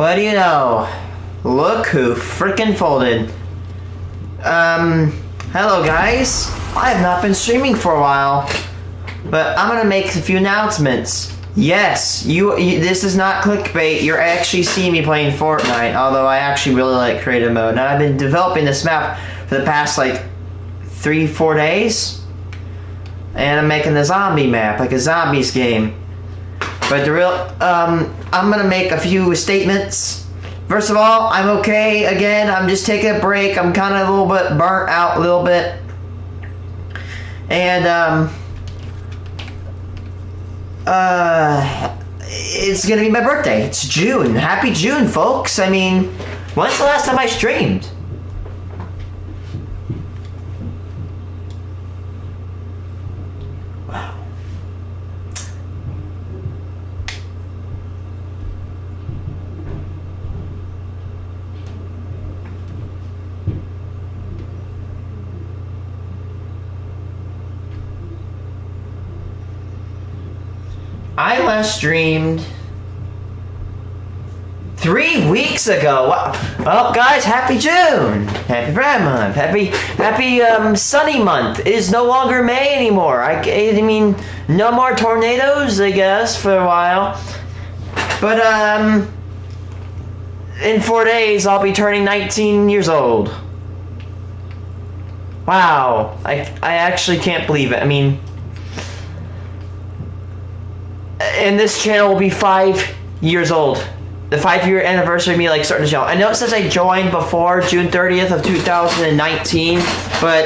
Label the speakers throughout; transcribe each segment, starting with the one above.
Speaker 1: What do you know? Look who frickin' folded. Hello guys. I have not been streaming for a while, but I'm gonna make a few announcements. Yes, you this is not clickbait. You're actually seeing me playing Fortnite, although I actually really like creative mode. Now I've been developing this map for the past like 3-4 days, and I'm making the zombie map, like a zombies game. But the real, I'm gonna make a few statements. First of all, I'm okay again. I'm just taking a break. I'm kind of a little bit burnt out, a little bit, and it's gonna be my birthday. It's June. Happy June, folks. I mean, when's the last time I streamed? Wow. I last streamed 3 weeks ago. Well, guys, happy June, happy Pride Month, happy sunny month. It is no longer May anymore. I mean, no more tornadoes, I guess, for a while. But in 4 days, I'll be turning 19 years old. Wow, I actually can't believe it. I mean, and this channel will be 5 years old. The 5-year anniversary of me like starting the channel. I know it says I joined before June 30th of 2019, but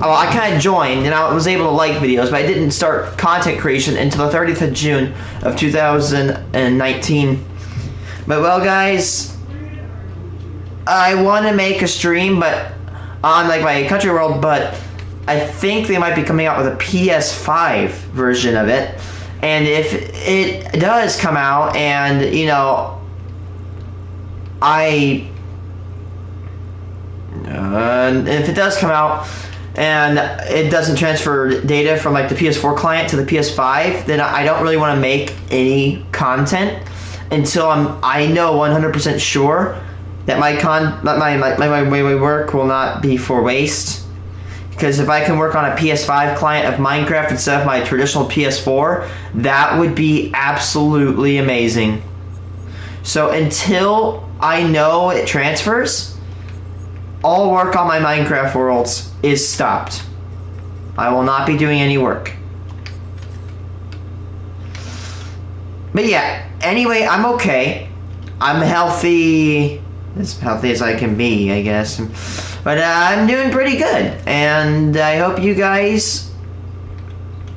Speaker 1: I kind of joined and I was able to like videos, but I didn't start content creation until the 30th of June of 2019. But well, guys, I want to make a stream, but on like my country world, but I think they might be coming out with a PS5 version of it. And if it does come out, and you know, if it does come out and it doesn't transfer data from like the PS4 client to the PS5, then I don't really want to make any content until I know 100% sure that my work will not be for waste. Because if I can work on a PS5 client of Minecraft instead of my traditional PS4, that would be absolutely amazing. So until I know it transfers, all work on my Minecraft worlds is stopped. I will not be doing any work. But yeah, anyway, I'm okay. I'm healthy, as healthy as I can be, I guess. But I'm doing pretty good, and I hope you guys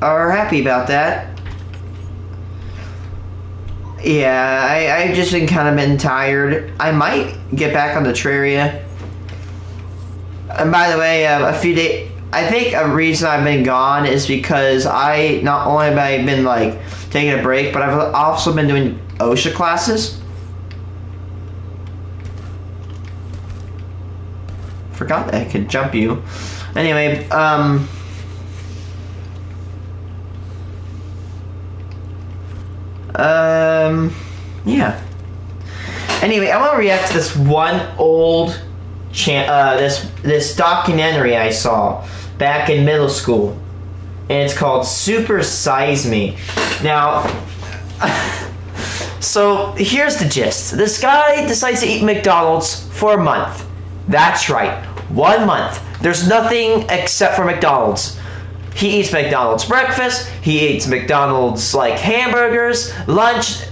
Speaker 1: are happy about that. Yeah, I've just been tired. I might get back on the Terraria. And by the way, a few days, I think a reason I've been gone is because not only have I been like taking a break, but I've also been doing OSHA classes. Forgot that I could jump you. Anyway, yeah. Anyway, I want to react to this one old this documentary I saw back in middle school, and it's called Super Size Me. Now, so here's the gist. This guy decides to eat McDonald's for a month. That's right, 1 month. There's nothing except for McDonald's. He eats McDonald's breakfast, he eats McDonald's like hamburgers, lunch,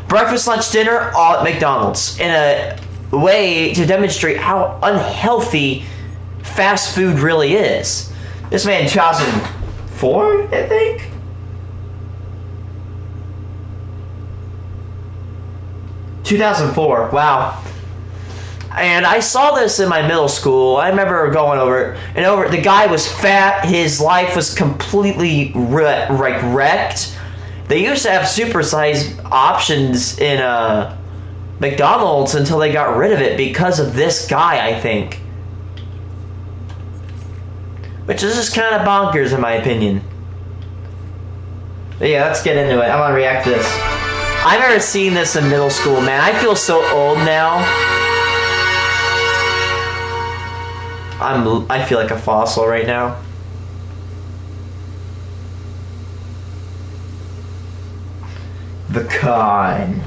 Speaker 1: breakfast, lunch, dinner, all at McDonald's, in a way to demonstrate how unhealthy fast food really is. This man in 2004, I think? $2004, wow. And I saw this in my middle school. I remember going over it, and the guy was fat. His life was completely wrecked. They used to have supersized options in McDonald's until they got rid of it because of this guy, I think. Which is just kind of bonkers in my opinion. But yeah, let's get into it. I want to react to this. I remember seeing this in middle school, man. I feel so old now. I feel like a fossil right now. The con.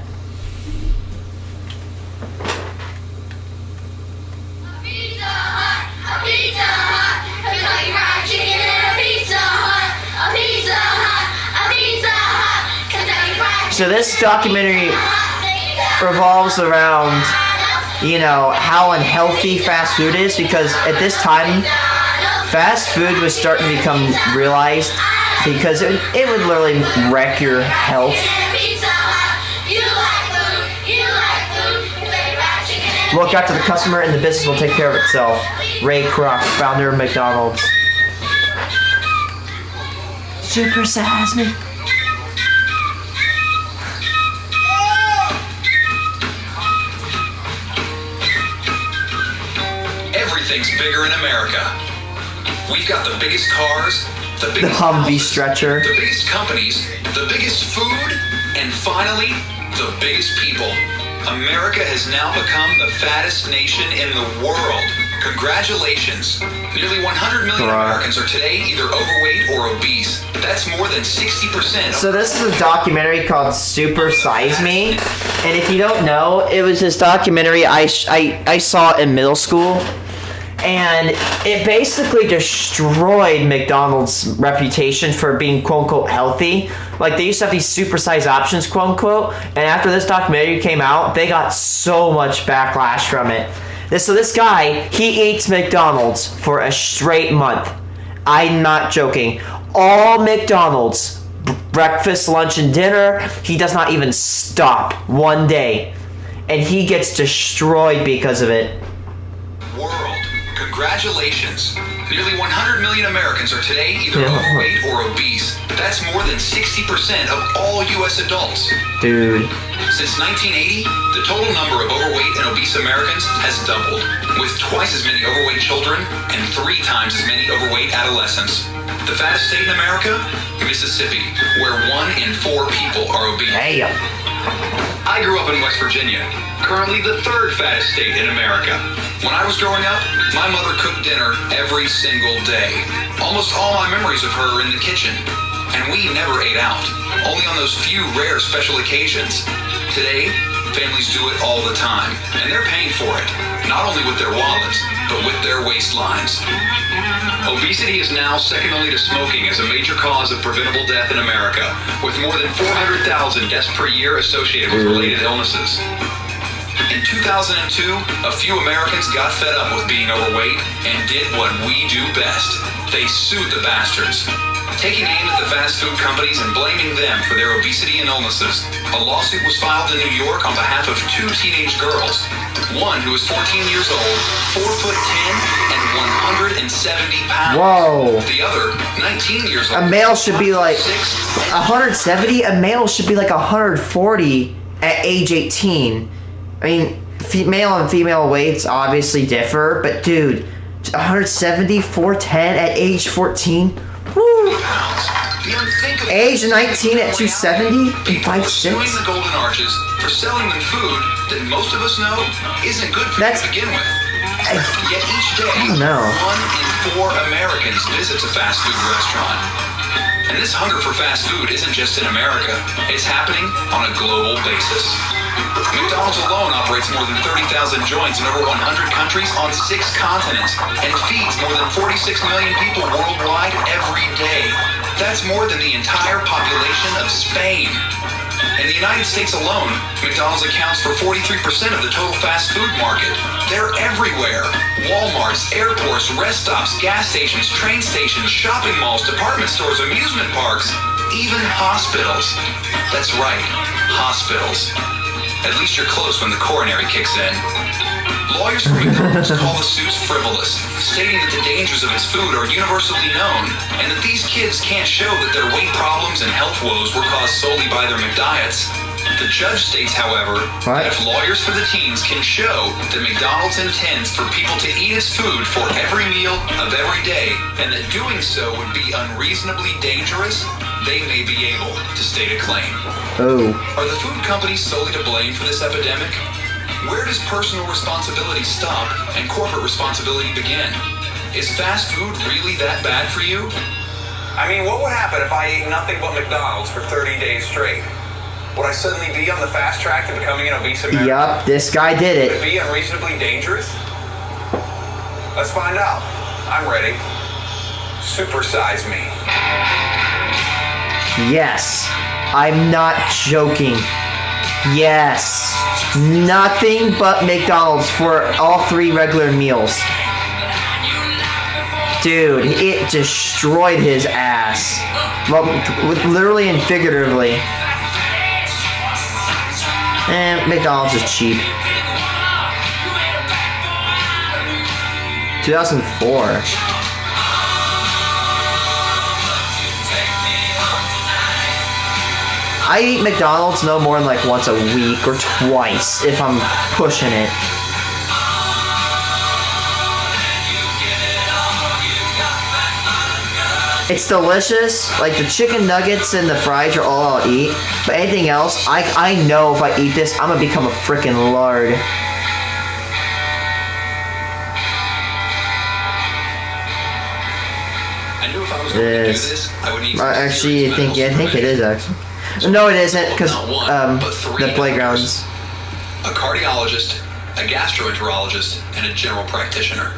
Speaker 1: So this documentary revolves around, you know, how unhealthy fast food is, because at this time, fast food was starting to become realized because it would literally wreck your health. Look after the customer and the business will take care of itself. Ray Kroc, founder of McDonald's. Super size me.
Speaker 2: Everything's bigger in America. We've got the biggest cars, the biggest
Speaker 1: Humvee
Speaker 2: houses,
Speaker 1: stretcher,
Speaker 2: the biggest companies, the biggest food, and finally, the biggest people. America has now become the fattest nation in the world. Congratulations. Nearly 100 million Americans are today either overweight or obese. That's more than 60%.
Speaker 1: So this is a documentary called Super Size Me. And if you don't know, it was this documentary I saw in middle school. And it basically destroyed McDonald's reputation for being quote-unquote healthy. Like, they used to have these super-size options, quote-unquote. And after this documentary came out, they got so much backlash from it. So this guy, he eats McDonald's for a straight month. I'm not joking. All McDonald's, breakfast, lunch, and dinner, he does not even stop one day. And he gets destroyed because of it.
Speaker 2: World. Congratulations. Nearly 100 million Americans are today either overweight or obese. That's more than 60% of all U.S. adults.
Speaker 1: Dude.
Speaker 2: Since 1980, the total number of overweight and obese Americans has doubled, with twice as many overweight children and 3 times as many overweight adolescents. The fattest state in America? Mississippi, where 1 in 4 people are obese.
Speaker 1: Damn.
Speaker 2: I grew up in West Virginia, currently the 3rd fattest state in America. When I was growing up, my mother cooked dinner every single day. Almost all my memories of her are in the kitchen. And we never ate out, only on those few rare special occasions. Today, families do it all the time, and they're paying for it, not only with their wallets, but with their waistlines. Obesity is now second only to smoking as a major cause of preventable death in America, with more than 400,000 deaths per year associated with related illnesses. In 2002, a few Americans got fed up with being overweight and did what we do best. They sued the bastards, taking aim at the fast food companies and blaming them for their obesity and illnesses. A lawsuit was filed in New York on behalf of 2 teenage girls. One who was 14 years old, 4'10" and 170 pounds.
Speaker 1: Whoa.
Speaker 2: The other, 19 years old.
Speaker 1: A male should be like 170. A male should be like 140 at age 18. I mean, male and female weights obviously differ, but dude, 170, 4'10" at age 14. Woo. Age 19 at 270 and 5'6".
Speaker 2: Suing the Golden Arches for selling them food that most of us know isn't good for you to begin with. Yet each day, 1 in 4 Americans visits a fast food restaurant. And this hunger for fast food isn't just in America, it's happening on a global basis. McDonald's alone operates more than 30,000 joints in over 100 countries on 6 continents and feeds more than 46 million people worldwide every day. That's more than the entire population of Spain. In the United States alone, McDonald's accounts for 43% of the total fast food market. They're everywhere. Walmarts, airports, rest stops, gas stations, train stations, shopping malls, department stores, amusement parks, even hospitals. That's right, hospitals. At least you're close when the coronary kicks in. Lawyers for McDonald's call the suits frivolous, stating that the dangers of its food are universally known, and that these kids can't show that their weight problems and health woes were caused solely by their McDiets. The judge states, however, that if lawyers for the teens can show that McDonald's intends for people to eat its food for every meal of every day, and that doing so would be unreasonably dangerous, they may be able to state a claim.
Speaker 1: Oh.
Speaker 2: Are the food companies solely to blame for this epidemic? Where does personal responsibility stop and corporate responsibility begin? Is fast food really that bad for you? I mean, what would happen if I ate nothing but McDonald's for 30 days straight? Would I suddenly be on the fast track to becoming an obese American?
Speaker 1: Yup, this guy did
Speaker 2: Would
Speaker 1: it.
Speaker 2: it be unreasonably dangerous? Let's find out. I'm ready. Supersize me.
Speaker 1: Yes. I'm not joking. Yes. Nothing but McDonald's for all 3 regular meals. Dude, it destroyed his ass. Well, literally and figuratively. And McDonald's is cheap. 2004. I eat McDonald's no more than like once a week or twice if I'm pushing it. It's delicious. Like the chicken nuggets and the fries are all I'll eat. But anything else, I know if I eat this, I'm gonna become a freaking lard.
Speaker 2: I knew if I was going to do this, I would need
Speaker 1: Actually, I think it is actually. No, it isn't, because the playgrounds.
Speaker 2: A cardiologist, a gastroenterologist, and a general practitioner.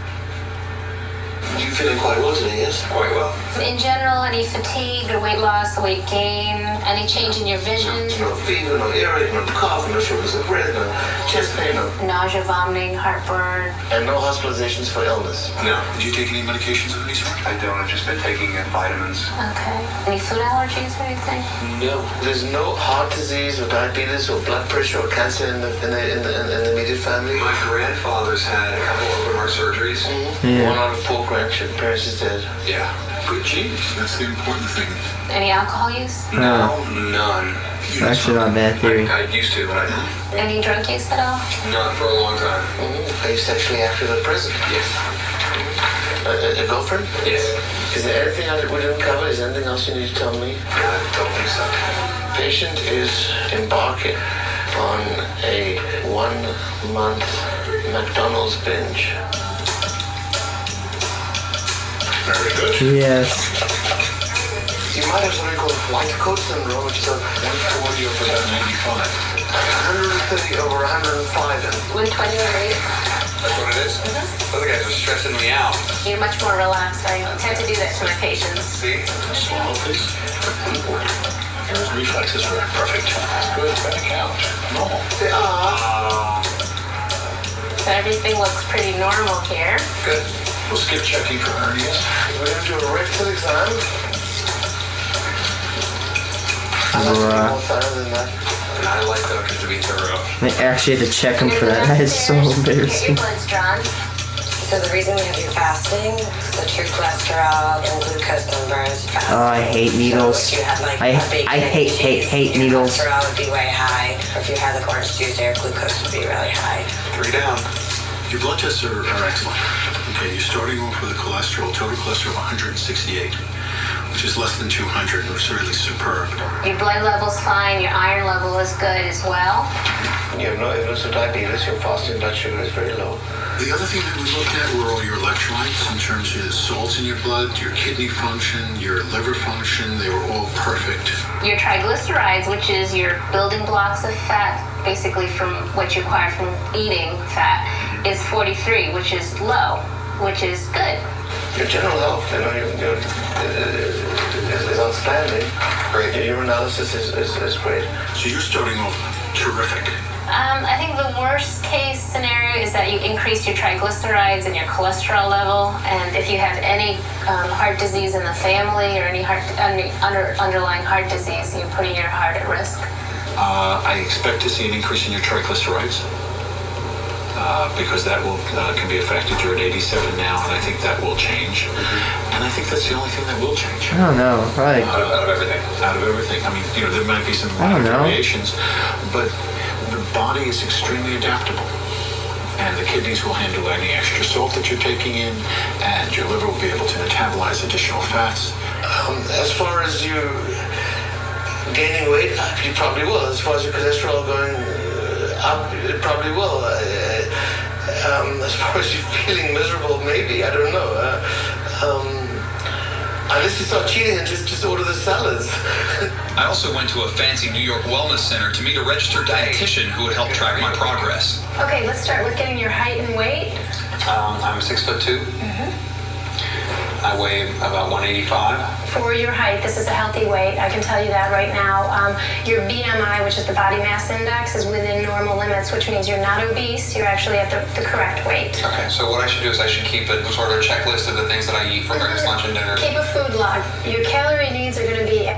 Speaker 2: You're feeling quite well today, yes? Quite well.
Speaker 3: In general, any fatigue or weight loss, weight gain, any change in your vision?
Speaker 2: No fever, no earache, no cough, no shortness of breath, no chest pain, no.
Speaker 3: Nausea, vomiting, heartburn.
Speaker 2: And no hospitalizations for illness. No. Did you take any medications of any sort? I don't. I've just been taking vitamins.
Speaker 3: Okay. Any food allergies or anything?
Speaker 2: No. There's no heart disease or diabetes or blood pressure or cancer in the immediate family. My grandfather's had a couple open heart surgeries. Mm-hmm.
Speaker 1: Yeah.
Speaker 2: 1 out of 4 grandparents is dead. Yeah. Good genes. That's the important thing.
Speaker 3: Any alcohol use?
Speaker 2: No, none.
Speaker 1: Actually, not a bad theory.
Speaker 2: I used to, but I
Speaker 3: Any drug use at all?
Speaker 2: not for a long time. Mm-hmm. Are you sexually active at present? Yes. A girlfriend? Yes. Is there anything we didn't cover? Is there anything else you need to tell me? I don't think so. Patient is embarking on a 1-month McDonald's binge. Very good.
Speaker 1: Yes.
Speaker 2: You might have something called white coat syndrome, which is a 140 over 95. 130 over 105.
Speaker 3: 120 over 8.
Speaker 2: That's what it is? Mm-hmm. Those guys are stressing me out.
Speaker 3: You're much more relaxed. I tend to do that to my patients.
Speaker 2: See? Swallow, please. Your reflexes were perfect. Good. Better count. Normal. They are.
Speaker 3: So everything looks pretty normal here.
Speaker 2: Good. We'll skip checking for hernias. We're going to do a rectal exam. More thorough than that. And I like doctors to be thorough.
Speaker 1: I actually had to check him for that. That is so embarrassing.
Speaker 3: Your blood's drawn.
Speaker 4: So the reason we have you fasting is that your cholesterol and glucose numbers fast.
Speaker 1: Oh, I hate needles.
Speaker 4: So if you had like
Speaker 1: I
Speaker 4: bacon
Speaker 1: hate
Speaker 4: your
Speaker 1: needles.
Speaker 4: cholesterol would be way high. Or if you had like orange juice, your glucose would be really high.
Speaker 2: 3 down. Your blood tests are excellent. Okay, you're starting off with a total cholesterol of 168, which is less than 200, and it's really superb.
Speaker 3: Your blood level's fine. Your iron level is good as well.
Speaker 2: You have no evidence of diabetes. Your fasting blood sugar is very low. The other thing that we looked at were all your electrolytes in terms of the salts in your blood, your kidney function, your liver function. They were all perfect.
Speaker 3: Your triglycerides, which is your building blocks of fat, basically from what you acquire from eating fat, is 43, which is low, which is good.
Speaker 2: Your general health, is outstanding. Great. Your analysis is great. So you're starting off terrific.
Speaker 3: I think the worst case scenario is that you increase your triglycerides and your cholesterol level, and if you have any heart disease in the family or any underlying heart disease, you're putting your heart at risk.
Speaker 2: I expect to see an increase in your triglycerides. Because that can be affected. You're at 87 now, and I think that will change. Mm-hmm. And I think that's the only thing that will change.
Speaker 1: I don't know. Probably.
Speaker 2: Out of everything. Out of everything. I mean, there might be some variations, but the body is extremely adaptable. And the kidneys will handle any extra salt that you're taking in, and your liver will be able to metabolize additional fats. As far as you
Speaker 5: Gaining weight, you probably will. As far as your cholesterol going up, it probably will. As far as you feeling miserable, maybe, I don't know. Unless you start cheating and just order the salads.
Speaker 2: I also went to a fancy New York wellness center to meet a registered dietitian who would help track my progress.
Speaker 3: Okay, let's start with getting your height and weight.
Speaker 6: I'm 6'2". I weigh about 185.
Speaker 3: For your height, this is a healthy weight. I can tell you that right now. Your BMI, which is the body mass index, is within normal limits, which means you're not obese. You're actually at the correct weight.
Speaker 6: Okay, so what I should do is I should keep a sort of checklist of the things that I eat for breakfast, lunch, and dinner.
Speaker 3: Keep a food log. Your calorie needs are going to be...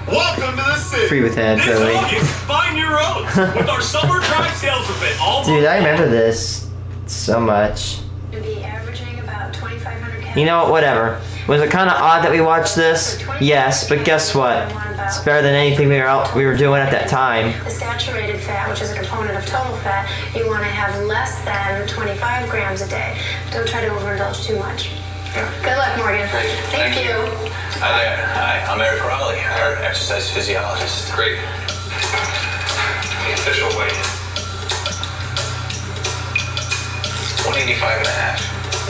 Speaker 7: Welcome to the city.
Speaker 1: Free with that,
Speaker 7: This
Speaker 1: totally.
Speaker 7: August, find your own with our summer track sales event.
Speaker 1: Dude, I remember this so much.
Speaker 3: To be averaging about 2,500 calories.
Speaker 1: You know what? Whatever. Was it kind of odd that we watched this? Yes, but guess what? It's better than anything we were doing at that time.
Speaker 3: The saturated fat, which is a component of total fat, you want to have less than 25 grams a day. Don't try to overindulge too much. Good luck, Morgan.
Speaker 6: Great.
Speaker 3: Thank you.
Speaker 6: Hi there. Hi, I'm Eric Raleigh, our exercise physiologist. Great. The official weight. 185 and a half.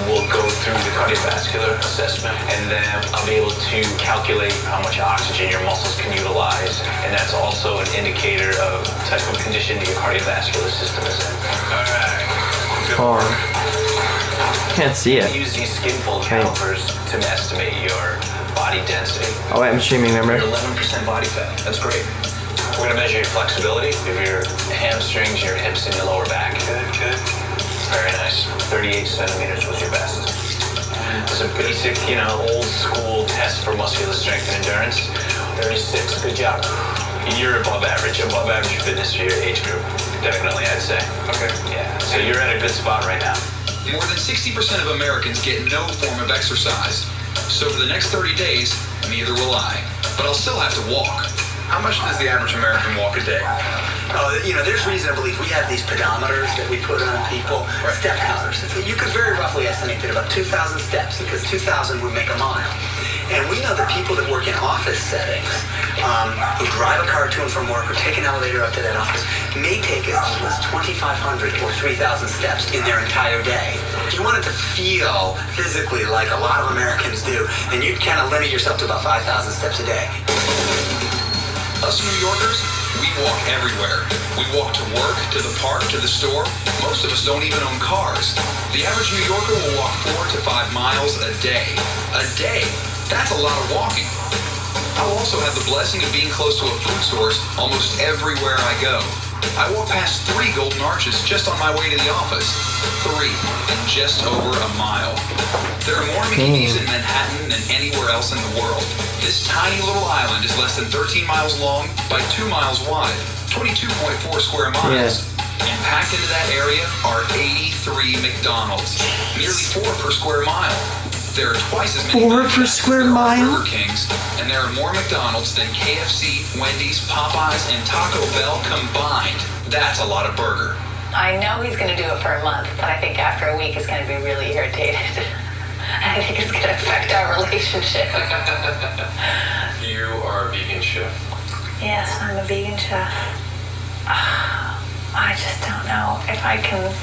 Speaker 6: We'll go through the cardiovascular assessment, and then I'll be able to calculate how much oxygen your muscles can utilize, and that's also an indicator of the type of condition your cardiovascular system is in. All right. Good
Speaker 1: Oh.
Speaker 6: work.
Speaker 1: Can't see it.
Speaker 6: Use these skin fold calipers to estimate your body density.
Speaker 1: Oh wait, I'm streaming, remember?
Speaker 6: 11% body fat. That's great. We're gonna measure your flexibility of your hamstrings, your hips, and your lower back. Good. Very nice. 38 centimeters was your best. It's a basic, old school test for muscular strength and endurance. 36. Good job. You're above average fitness for your age group. Definitely, I'd say. Okay. Yeah. So you're at a good spot right now.
Speaker 2: More than 60% of Americans get no form of exercise. So for the next 30 days, neither will I. But I'll still have to walk. How much does the average American walk a day?
Speaker 8: There's reason to believe we have these pedometers that we put on people, step counters. You could very roughly estimate that about 2,000 steps, because 2,000 would make a mile. And we know that people that work in office settings, who drive a car to and from work or take an elevator up to that office, may take as little as 2,500 or 3,000 steps in their entire day. If you wanted to feel physically like a lot of Americans do, then you'd kind of limit yourself to about 5,000 steps a day.
Speaker 2: Us New Yorkers, we walk everywhere. We walk to work, to the park, to the store. Most of us don't even own cars. The average New Yorker will walk 4 to 5 miles a day. A day? That's a lot of walking. I'll also have the blessing of being close to a food source almost everywhere I go. I walk past 3 Golden Arches just on my way to the office. 3 in just over a mile. There are more McKinney's in Manhattan than anywhere else in the world. This tiny little island is less than 13 miles long by 2 miles wide, 22.4 square miles. And packed into that area are 83 McDonald's, nearly 4 per square mile. There are twice as many
Speaker 1: 4 per square mile?
Speaker 2: Burger Kings, and there are more McDonald's than KFC, Wendy's, Popeyes, and Taco Bell combined. That's a lot of burger.
Speaker 9: I know he's going to do it for a month, but I think after a week he's going to be really irritated. I think it's going to affect our relationship.
Speaker 6: You are a vegan chef.
Speaker 9: Yes, I'm a vegan chef. I just don't know if I can...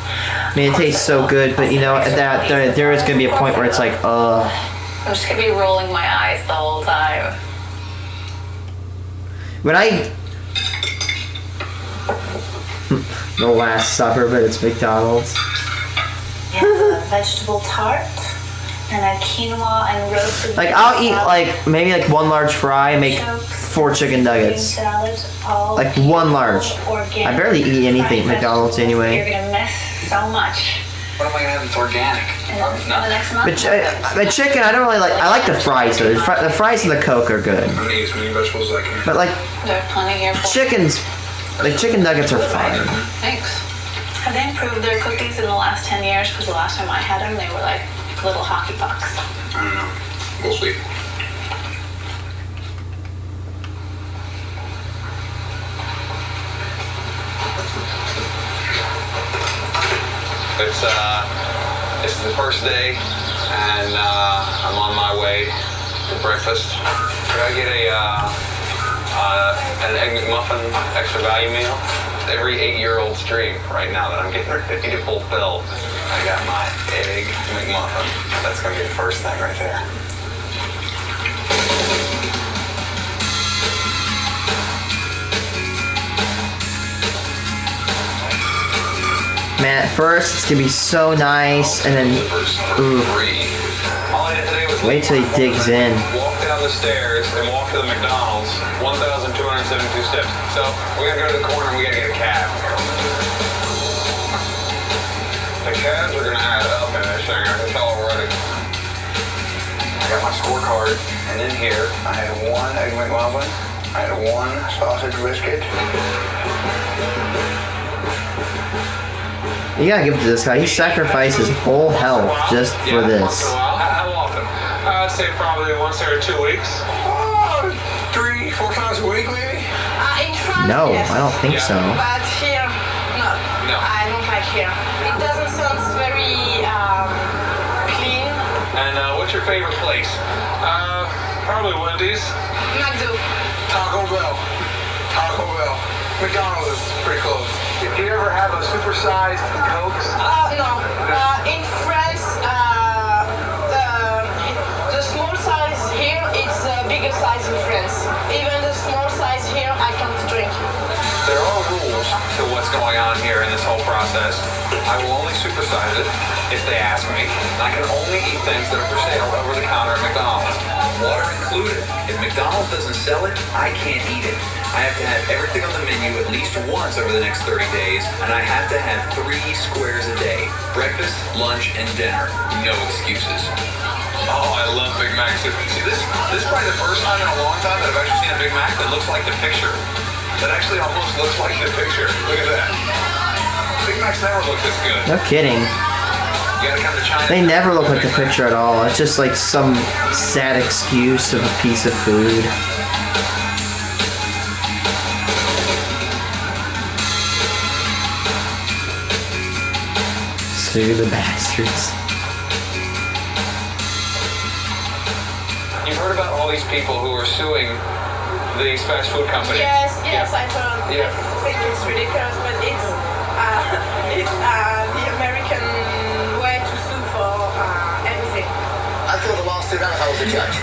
Speaker 1: I mean, it tastes so good, but that there is gonna be a point where it's like,
Speaker 9: I'm just gonna be rolling my eyes the whole time.
Speaker 1: When the Last Supper, but it's McDonald's.
Speaker 9: Yeah, a vegetable tart and a quinoa and roasted.
Speaker 1: Like I'll eat maybe one large fry and make 4 chicken nuggets. Like 1 large. I barely eat anything at McDonald's anyway.
Speaker 9: You're gonna miss so much.
Speaker 6: What am I gonna have that's organic?
Speaker 9: In the next month.
Speaker 1: But chicken, I don't really like. I like the fries though. The fries and the Coke are good.
Speaker 6: I'm gonna eat as many vegetables as I can.
Speaker 1: But
Speaker 9: There's plenty here for
Speaker 1: chicken nuggets are fine.
Speaker 9: Thanks. Have they improved their cookies in the last 10 years? Because the last time I had them, they were like little hockey pucks.
Speaker 6: I don't know. We'll see. This is the first day, and I'm on my way to breakfast. Could I get an Egg McMuffin extra value meal? Every 8-year-old's dream right now that I'm getting ready to fulfill. I got my Egg McMuffin. That's going to be the first thing right there.
Speaker 1: Man, at first it's gonna be so nice, and then ooh.
Speaker 6: All I did today was
Speaker 1: Wait till he digs in.
Speaker 6: Walk down the stairs and walk to the McDonald's. 1,272 steps. So we gotta go to the corner and we gotta get a cab. The cabs are gonna add up in this thing. I can tell already. I got my scorecard, and in here I had 1 Egg McMuffin. I had 1 sausage biscuit.
Speaker 1: You gotta give it to this guy. He sacrificed his whole health just for this.
Speaker 6: How often? I'd say probably once every 2 weeks. 3-4 times a week, maybe?
Speaker 9: In France,
Speaker 1: No,
Speaker 9: yes.
Speaker 1: I don't think so.
Speaker 9: But here, no.
Speaker 6: No.
Speaker 9: I don't like here. It doesn't sound very clean.
Speaker 6: And what's your favorite place? Probably Wendy's.
Speaker 9: McDo.
Speaker 6: Taco Bell. Taco Bell. McDonald's is pretty close. Did you ever have a supersized Cokes?
Speaker 9: No. In France, the small size here is the bigger size in France. Even the small size here, I can't drink.
Speaker 6: There are rules to what's going on here in this whole process. I will only supersize it if they ask me. I can only eat things that are for sale over the counter at McDonald's.
Speaker 2: Water included. If McDonald's doesn't sell it, I can't eat it. I have to have everything on the menu at least once over the next 30 days, and I have to have 3 squares a day. Breakfast, lunch, and dinner. No excuses.
Speaker 6: Oh, I love Big Macs. See, this is probably the first time in a long time that I've actually seen a Big Mac that looks like the picture. That actually almost looks like the picture. Look at that. Big Macs never look this good.
Speaker 1: No kidding.
Speaker 6: You gotta come to China.
Speaker 1: They never look like the picture at all. It's just like some sad excuse of a piece of food. Sue the bastards.
Speaker 6: You've heard about all these people who are suing these fast food companies.
Speaker 9: Yes, I've heard.
Speaker 6: Yeah.
Speaker 9: I think it's ridiculous, but it's the American way to sue for everything.
Speaker 8: I threw the lawsuit out if I was a judge.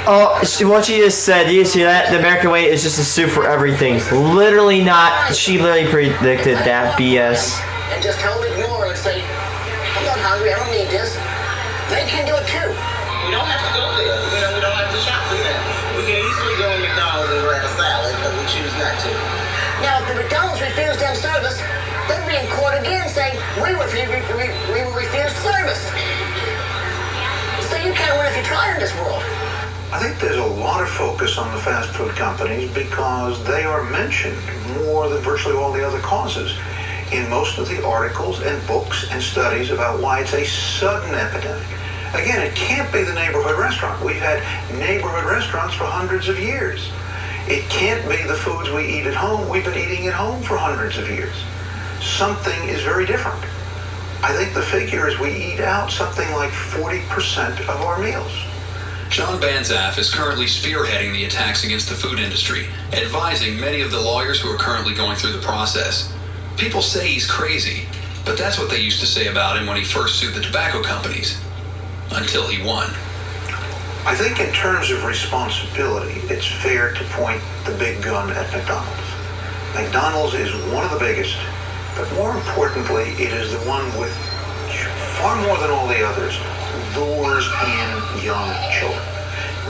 Speaker 1: Oh, what she just said, you see that? The American way is just a sue for everything. Literally not. She literally predicted that BS.
Speaker 8: And just totally ignore and say, I'm not hungry, I don't need this. They can do it too. We don't have to go there. We don't have to shop for them. We can easily go to McDonald's and grab a salad, but we choose not to. Now, if the McDonald's refused them service, they'd be in court again saying, we will refuse service. So you can't win if you try in this world.
Speaker 10: I think there's a lot of focus on the fast food companies because they are mentioned more than virtually all the other causes in most of the articles and books and studies about why it's a sudden epidemic. Again, it can't be the neighborhood restaurant. We've had neighborhood restaurants for hundreds of years. It can't be the foods we eat at home. We've been eating at home for hundreds of years. Something is very different. I think the figure is we eat out something like 40% of our meals.
Speaker 2: John Banzaf is currently spearheading the attacks against the food industry, advising many of the lawyers who are currently going through the process. People say he's crazy, but that's what they used to say about him when he first sued the tobacco companies. Until he won.
Speaker 10: I think in terms of responsibility, it's fair to point the big gun at McDonald's. McDonald's is one of the biggest, but more importantly, it is the one with far more than all the others, lures in young children.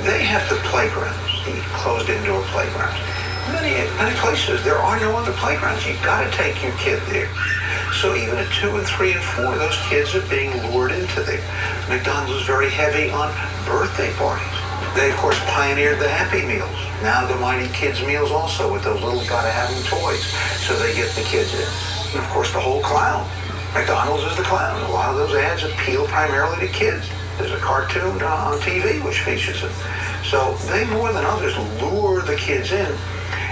Speaker 10: They have the playgrounds, the closed indoor playgrounds. Many places, there are no other playgrounds. You've got to take your kid there. So even at 2 and 3 and 4, those kids are being lured into there. McDonald's is very heavy on birthday parties. They, of course, pioneered the Happy Meals. Now the Mighty Kids Meals also with those little gotta-have-them toys. So they get the kids in. And, of course, the whole clown. McDonald's is the clown. A lot of those ads appeal primarily to kids. There's a cartoon on TV which features it. So they, more than others, lure the kids in.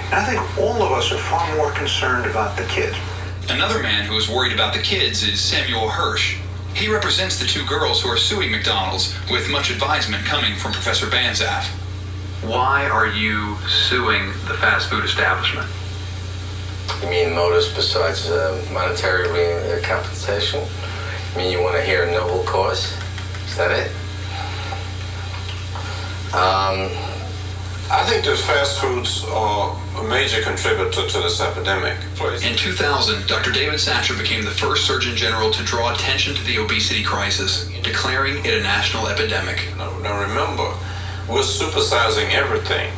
Speaker 10: And I think all of us are far more concerned about the kids.
Speaker 2: Another man who is worried about the kids is Samuel Hirsch. He represents the 2 girls who are suing McDonald's, with much advisement coming from Professor Banzaf. Why are you suing the fast food establishment?
Speaker 11: You mean motives besides monetary compensation? You mean you want to hear a noble cause? Is that it?
Speaker 12: I think that fast foods are a major contributor to this epidemic.
Speaker 2: In 2000, Dr. David Satcher became the first Surgeon General to draw attention to the obesity crisis, declaring it a national epidemic.
Speaker 12: Now remember, we're supersizing everything.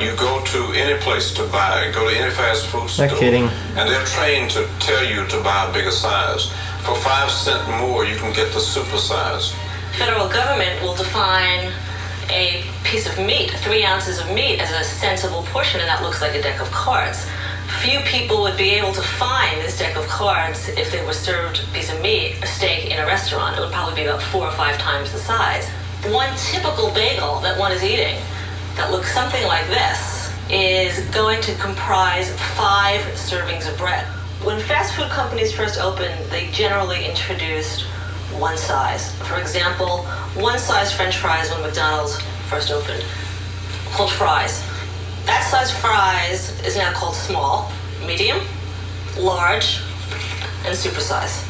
Speaker 12: You go to any place to buy, go to any fast food store,
Speaker 1: kidding.
Speaker 12: and they're trained to tell you to buy a bigger size. For 5 cents more, you can get the super size.
Speaker 13: Federal government will define a piece of meat, 3 ounces of meat, as a sensible portion, and that looks like a deck of cards. Few people would be able to find this deck of cards if they were served a piece of meat, a steak, in a restaurant. It would probably be about 4 or 5 times the size. One typical bagel that one is eating that looks something like this is going to comprise 5 servings of bread. When fast food companies first opened, they generally introduced one size. For example, one size French fries when McDonald's first opened, called fries. That size fries is now called small, medium, large, and super size.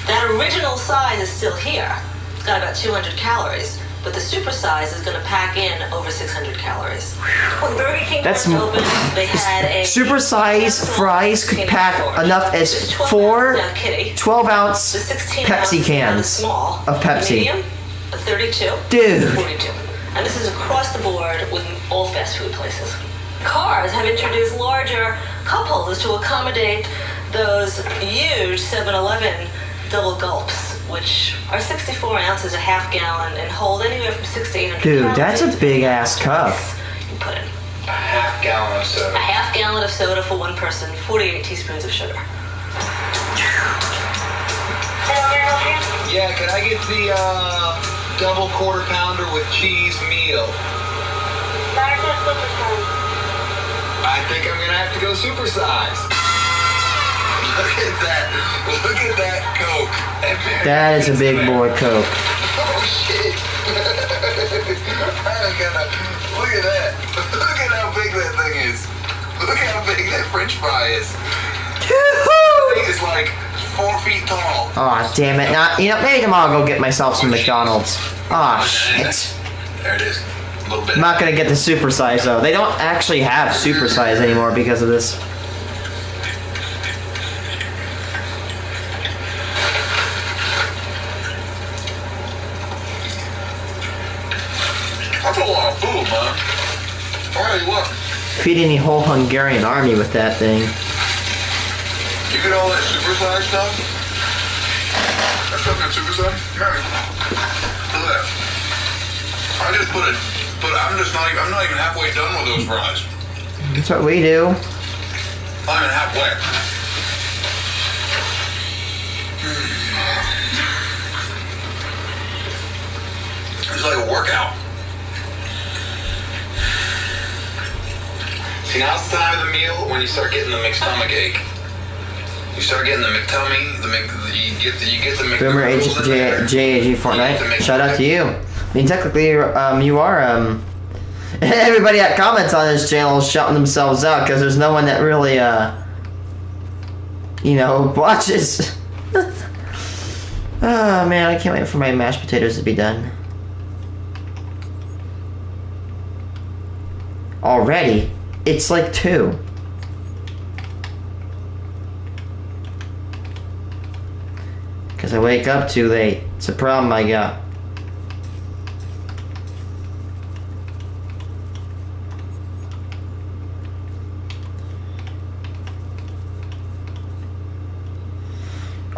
Speaker 13: That original size is still here. It's got about 200 calories, but the super size is going to pack in over 600 calories. When Burger King first opened, they had a
Speaker 1: super size fries could pack enough as 4 12-ounce Pepsi cans of Pepsi.
Speaker 13: Medium, a 32,
Speaker 1: Dude.
Speaker 13: 42. And this is across the board with all fast food places. Cars have introduced larger cup holders to accommodate those huge 7-Eleven double gulps, which are 64 ounces, a half gallon, and hold anywhere from 6 to 800
Speaker 1: Dude,
Speaker 13: calories.
Speaker 1: that's a big ass cup.
Speaker 13: You put in
Speaker 11: A half gallon of soda.
Speaker 13: a half gallon of soda for one person, 48 teaspoons of sugar.
Speaker 8: Yeah, can I get the double quarter pounder with cheese meal? I think I'm gonna have to go supersize. Look at that. Look at that Coke.
Speaker 1: That is a big boy Coke.
Speaker 8: Oh shit. I'm gonna look at that. Look at how big that thing is. Look how big that French fry is. That thing is like 4 feet tall.
Speaker 1: Aw, damn it. Now, maybe tomorrow I'll go get myself some McDonald's. Aw, shit.
Speaker 8: There it is. A little bit.
Speaker 1: I'm not gonna get the super size though. They don't actually have super size anymore because of this.
Speaker 8: That's a lot of food, man. Alright, look.
Speaker 1: Feeding the whole Hungarian army with that thing.
Speaker 8: You get all that supersize stuff? That stuff got supersize? Yeah. Look at that. I just put it, but I'm not even halfway done with those fries.
Speaker 1: That's what we do.
Speaker 8: I'm even halfway. It's like a workout. See, now's the time of the meal when you start getting the McStomach ache. You start getting the McTummy, you get the McDoubles
Speaker 1: Boomer
Speaker 8: in there.
Speaker 1: JAG Fortnite. Shout out to you. I mean, technically, you are, everybody that comments on this channel is shouting themselves out because there's no one that really, watches. Oh, man, I can't wait for my mashed potatoes to be done. Already? It's like 2. Because I wake up too late. It's a problem I got.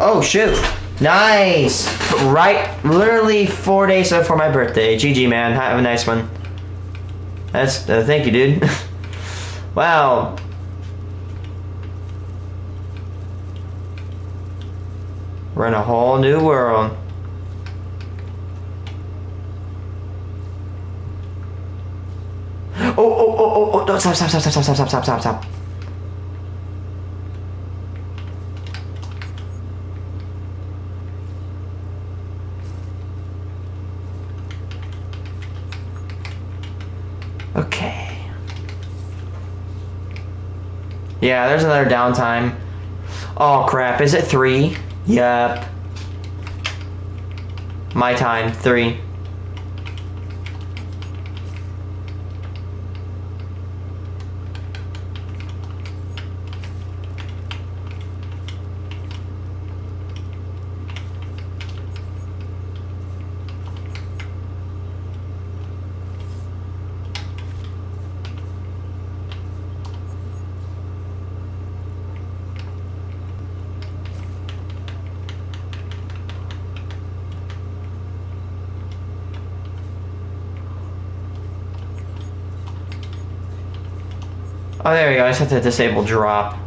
Speaker 1: Oh, shoot. Nice. Right, literally 4 days before my birthday. GG, man. Have a nice one. That's, thank you, dude. Wow. We're in a whole new world. Oh, no, stop. Yeah, there's another downtime. Oh crap, is it 3? Yep. My time, 3. Oh, there we go. I just have to disable drop.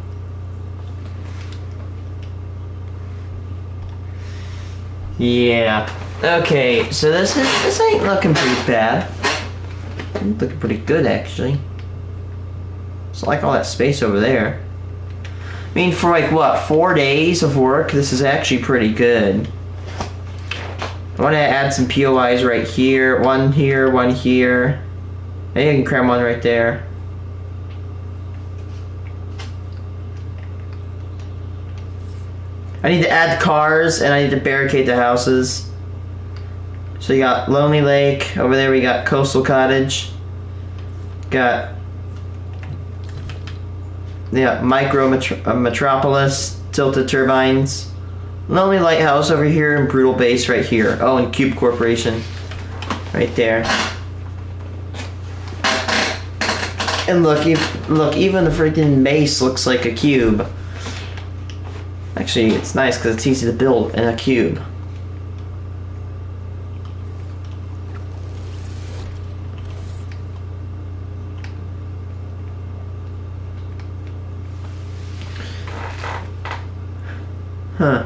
Speaker 1: Yeah. Okay, so this ain't looking pretty bad. Looking pretty good, actually. It's like all that space over there. I mean, for like, what, 4 days of work, this is actually pretty good. I want to add some POIs right here. One here, one here. Maybe I can cram one right there. I need to add cars, and I need to barricade the houses. So you got Lonely Lake. Over there we got Coastal Cottage. Got... yeah, Metropolis, Tilted Turbines. Lonely Lighthouse over here, and Brutal Base right here. Oh, and Cube Corporation. Right there. And look, even the freaking base looks like a cube. Actually, it's nice because it's easy to build in a cube. Huh.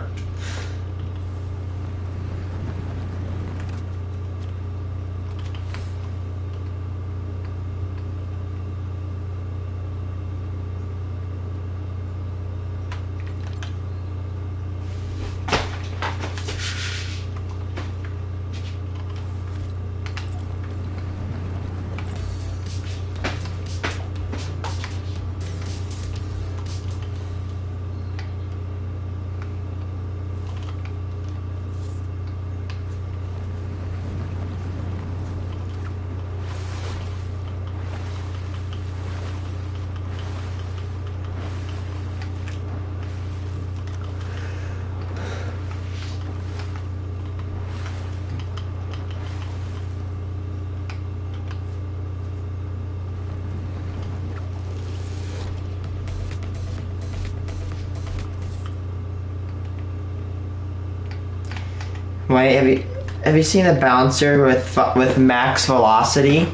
Speaker 1: Wait, have you seen a bouncer with max velocity?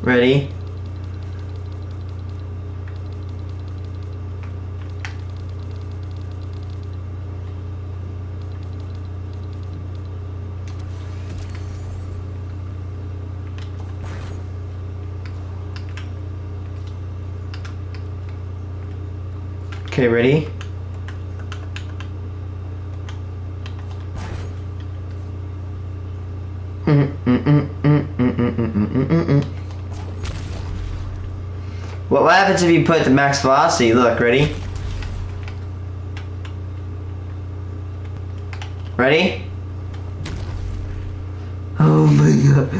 Speaker 1: Ready? Okay, ready? What happens if you put the max velocity? Look, ready? Ready? Oh my god.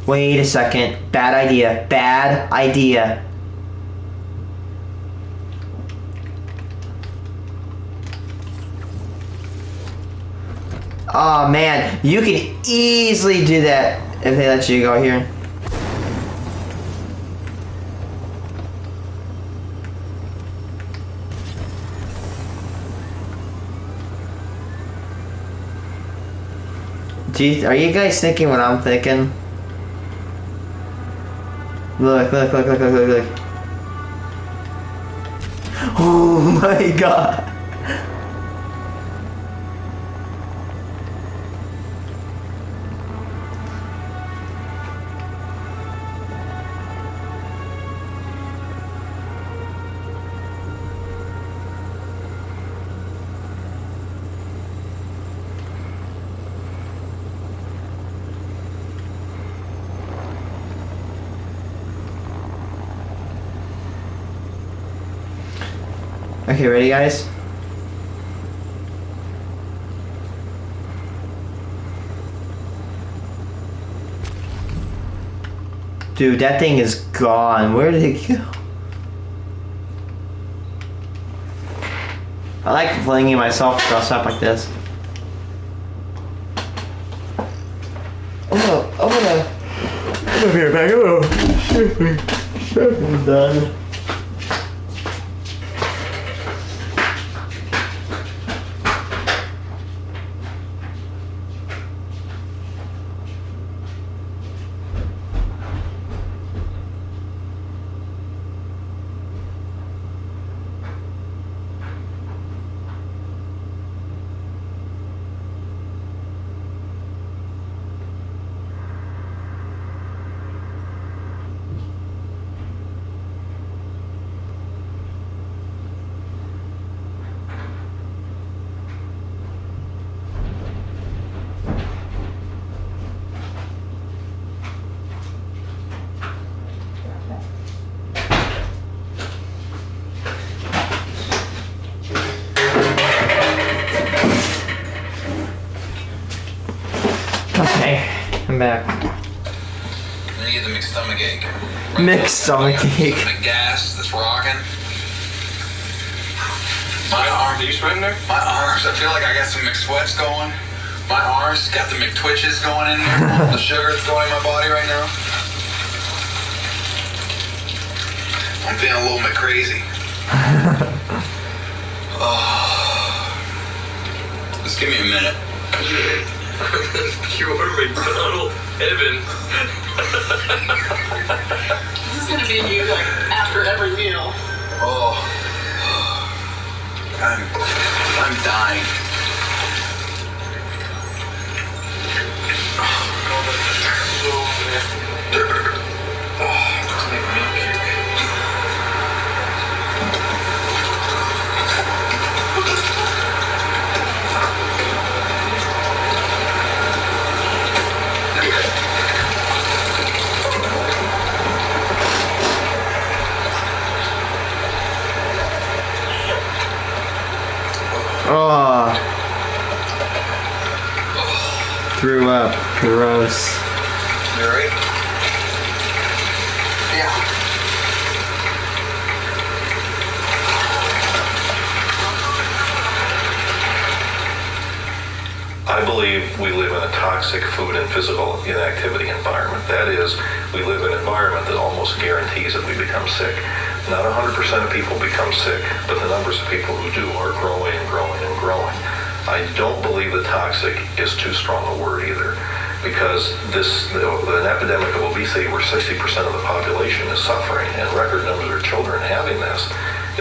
Speaker 1: Wait a second. Bad idea. Bad idea. Oh man, you can easily do that if they let you go here. Are you guys thinking what I'm thinking? Look. Oh my god. Okay, ready, guys? Dude, that thing is gone. Where did it go? I like flinging myself across up like this. I'm gonna be right back. I'm done. Okay, I'm back.
Speaker 2: Then you get the mixed stomach ache. Right?
Speaker 1: Mixed stomach ache.
Speaker 2: The gas that's rocking.
Speaker 12: My arms, are you sweating there?
Speaker 2: My arms, I feel like I got some mixed sweats going. My arms got the McTwitches going in here. The sugar that's going in my body right now. I'm feeling a little bit crazy. Just give me a minute.
Speaker 14: Pure McDonald heaven. This is gonna be you like after every meal.
Speaker 2: Oh, I'm dying.
Speaker 1: Oh, threw up. Gross.
Speaker 2: You ready? Yeah.
Speaker 15: I believe we live in a toxic food and physical inactivity environment. That is, we live in an environment that almost guarantees that we become sick. Not 100% of people become sick, but the numbers of people who do are growing and growing and growing. I don't believe that toxic is too strong a word either, because an epidemic of obesity where 60% of the population is suffering and record numbers of children having this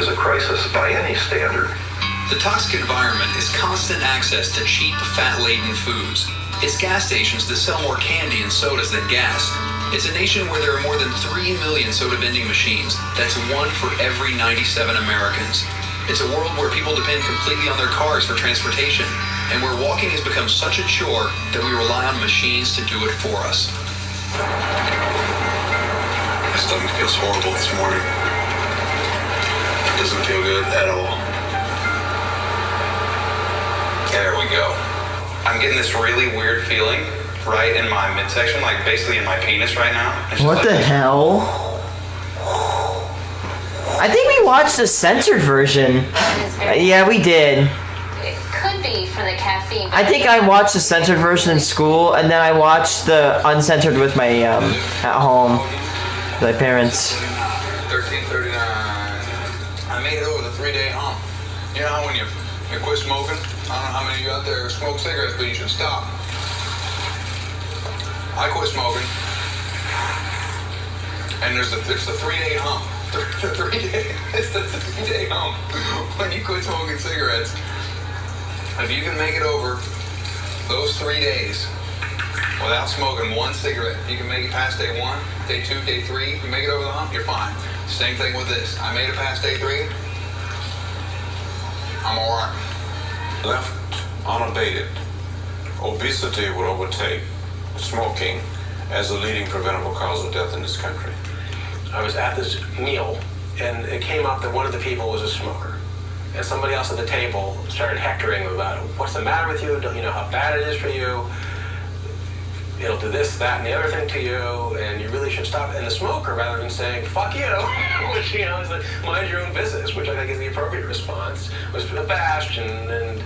Speaker 15: is a crisis by any standard.
Speaker 2: The toxic environment is constant access to cheap, fat-laden foods. It's gas stations that sell more candy and sodas than gas. It's a nation where there are more than 3 million soda vending machines. That's 1 for every 97 Americans. It's a world where people depend completely on their cars for transportation, and where walking has become such a chore that we rely on machines to do it for us.
Speaker 12: My stomach feels horrible this morning. It doesn't feel good at all.
Speaker 2: There we go. I'm getting this really weird feeling right in my midsection, like basically in my penis right now.
Speaker 1: What the hell? I think we watched the censored version. Yeah, we did.
Speaker 3: It could be for the caffeine.
Speaker 1: I think I watched the censored version in school, and then I watched the uncensored with my at home, with my parents.
Speaker 2: 1339. I made it over the 3-day hump. You know how when you quit smoking? I don't know how many of you out there smoke cigarettes, but you should stop. I quit smoking, and it's the 3-day hump. It's the 3-day hump. When you quit smoking cigarettes, if you can make it over those 3 days without smoking one cigarette, you can make it past day 1, day 2, day 3. You make it over the hump, you're fine. Same thing with this. I made it past day 3. I'm all right.
Speaker 12: Left unabated, obesity will overtake smoking as the leading preventable cause of death in this country.
Speaker 14: I was at this meal, and it came up that one of the people was a smoker.
Speaker 6: and somebody else at the table started hectoring about what's the matter with you? Don't you know how bad it is for you? It'll do this, that, and the other thing to you, and you really should stop. And the smoker, rather than saying "fuck you," which is the mind your own business, which I think is the appropriate response, was abashed and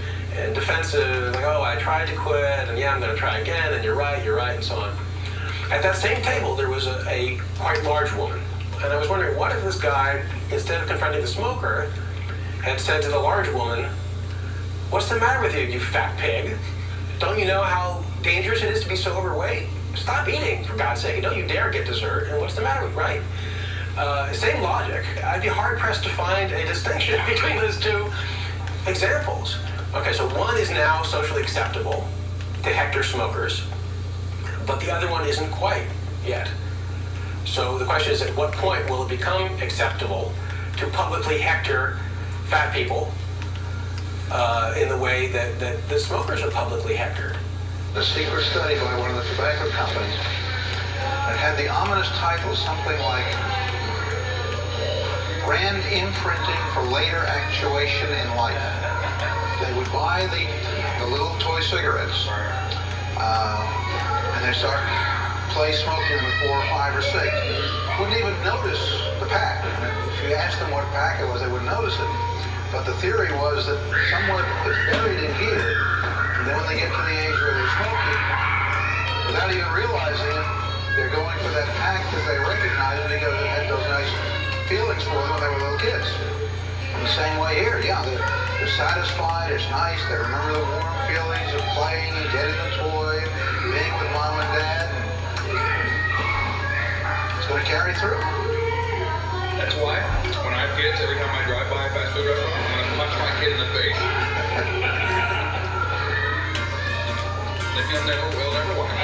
Speaker 6: defensive, like, oh, I tried to quit, and yeah, I'm going to try again, and you're right, and so on. At that same table, there was a quite large woman, and I was wondering, what if this guy, instead of confronting the smoker, had said to the large woman, "What's the matter with you, you fat pig? Don't you know how dangerous it is to be so overweight? Stop eating, for God's sake. Don't you dare get dessert. And what's the matter with right?" Same logic. I'd be hard-pressed to find a distinction between those two examples. Okay, so one is now socially acceptable to hector smokers, but the other one isn't quite yet. So the question is, at what point will it become acceptable to publicly hector fat people in the way that the smokers are publicly hectored?
Speaker 10: A secret study by one of the tobacco companies that had the ominous title something like "Brand Imprinting for Later Actuation in Life." They would buy the little toy cigarettes and they start play smoking them at 4 or 5 or 6. Wouldn't even notice the pack. If you asked them what pack it was, they wouldn't notice it. But the theory was that somewhat it's buried in here, and then when they get to the age where they're smoking, without even realizing it, they're going for that pack that they recognize because it had those nice feelings for them when they were little kids. In the same way here, yeah, they're satisfied, it's nice, they remember the warm feelings of playing and getting a toy, being with mom and dad, and it's going to carry through.
Speaker 16: That's why, when I have kids, every time I drive by a fast food restaurant, I'm going to punch my kid in the face. If you'll never watch.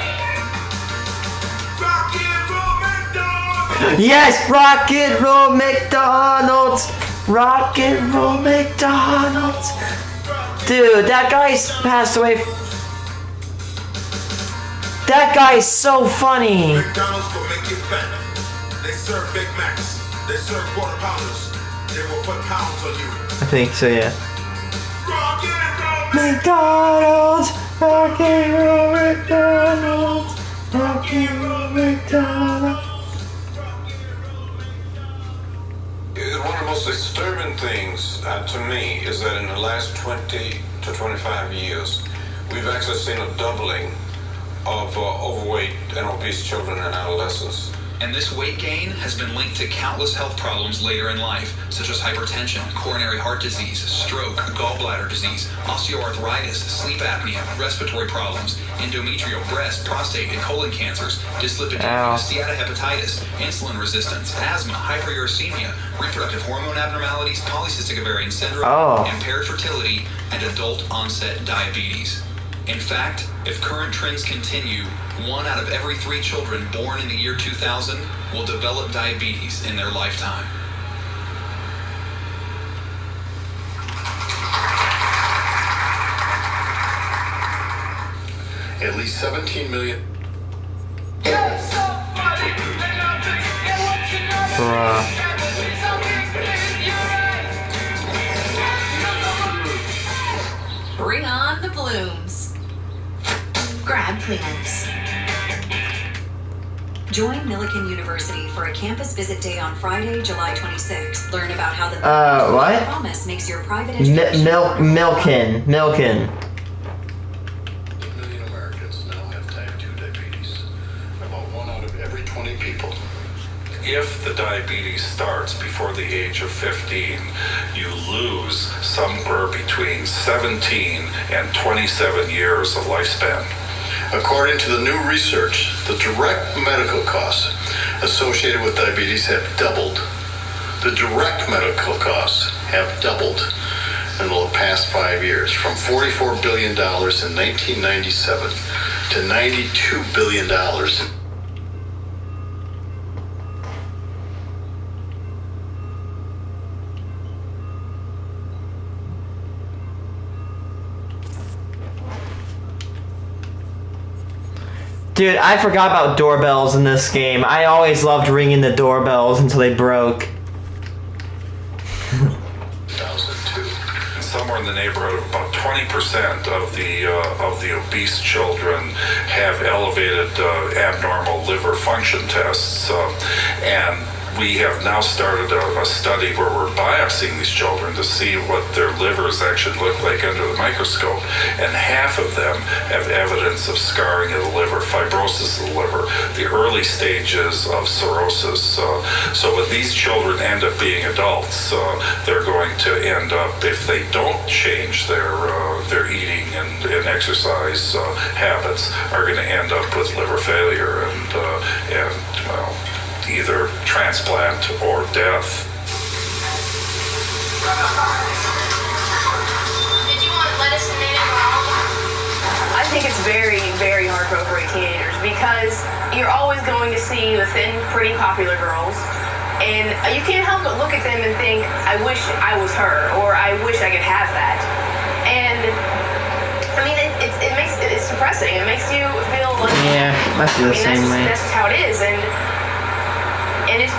Speaker 7: Rock and roll McDonald's!
Speaker 1: Yes, rock and roll McDonald's! Rock and roll McDonald's! Dude, that guy's passed away. That guy's so funny.
Speaker 7: McDonald's will make you fat. They serve Big Macs. They serve quarter pounders. They will put pounds on you.
Speaker 1: I think so, yeah.
Speaker 7: Rock and roll
Speaker 1: McDonald's! Rock and roll McDonald's! Rock and roll McDonald's!
Speaker 12: One of the most disturbing things to me is that in the last 20 to 25 years, we've actually seen a doubling of overweight and obese children and adolescents.
Speaker 2: And this weight gain has been linked to countless health problems later in life, such as hypertension, coronary heart disease, stroke, gallbladder disease, osteoarthritis, sleep apnea, respiratory problems, endometrial, breast, prostate, and colon cancers, dyslipidemia, steatohepatitis, insulin resistance, asthma, hyperuricemia, reproductive hormone abnormalities, polycystic ovarian syndrome, impaired fertility, and adult-onset diabetes. In fact, if current trends continue, 1 out of every 3 children born in the year 2000 will develop diabetes in their lifetime.
Speaker 15: At least 17 million.
Speaker 17: Bring on the blooms. Grab cleaners. Join Millikan University for a campus visit day on Friday, July 26th. Learn about how the
Speaker 1: what?
Speaker 17: promise makes your private education.
Speaker 1: Milken.
Speaker 15: 8 million Americans now have type 2 diabetes. About 1 out of every 20 people.
Speaker 12: If the diabetes starts before the age of 15, you lose somewhere between 17 and 27 years of lifespan.
Speaker 15: According to the new research, the direct medical costs associated with diabetes have doubled. The direct medical costs have doubled in the past 5 years, from $44 billion in 1997 to $92 billion.
Speaker 1: Dude, I forgot about doorbells in this game. I always loved ringing the doorbells until they broke.
Speaker 15: 2002.
Speaker 12: somewhere in the neighborhood of about 20% of the obese children have elevated abnormal liver function tests, and we have now started a study where we're biopsying these children to see what their livers actually look like under the microscope, and half of them have evidence of scarring of the liver, fibrosis of the liver, the early stages of cirrhosis. So when these children end up being adults, they're going to end up, if they don't change their eating and exercise habits, are going to end up with liver failure and well, either transplant or death.
Speaker 18: Did you want lettuce and mayonnaise or olive? I think it's very, very heartbroken for teenagers because you're always going to see the thin, pretty, popular girls, and you can't help but look at them and think, I wish I was her, or I wish I could have that. And I mean, it's depressing. It makes you feel like,
Speaker 1: yeah, I feel the same way.
Speaker 18: That's just how it is, and it's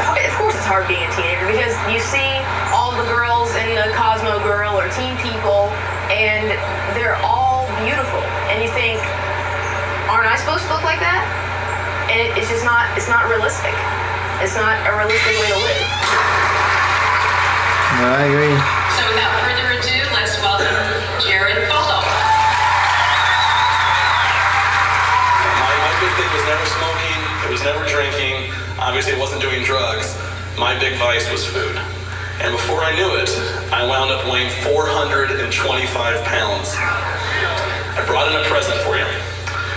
Speaker 18: of course it's hard being a teenager because you see all the girls in the Cosmo Girl or Teen People, and they're all beautiful, and you think, aren't I supposed to look like that? And it's just not. It's not realistic. It's not a realistic way to live.
Speaker 1: No, I agree.
Speaker 19: So without further ado, let's welcome Jared Faldo.
Speaker 20: My big thing was never smoking. It was never drinking. Obviously, it wasn't doing drugs. My big vice was food. And before I knew it, I wound up weighing 425 pounds. I brought in a present for you.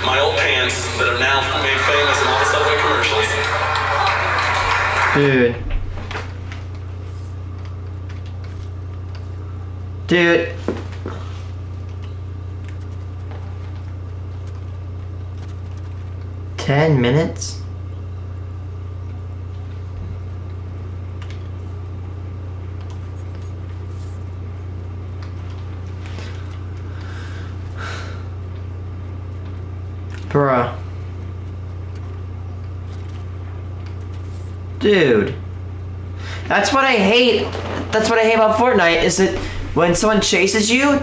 Speaker 20: My old pants that are now made famous in all the Subway commercials.
Speaker 1: Dude. 10 minutes? Bruh. Dude. That's what I hate. That's what I hate about Fortnite, is that when someone chases you,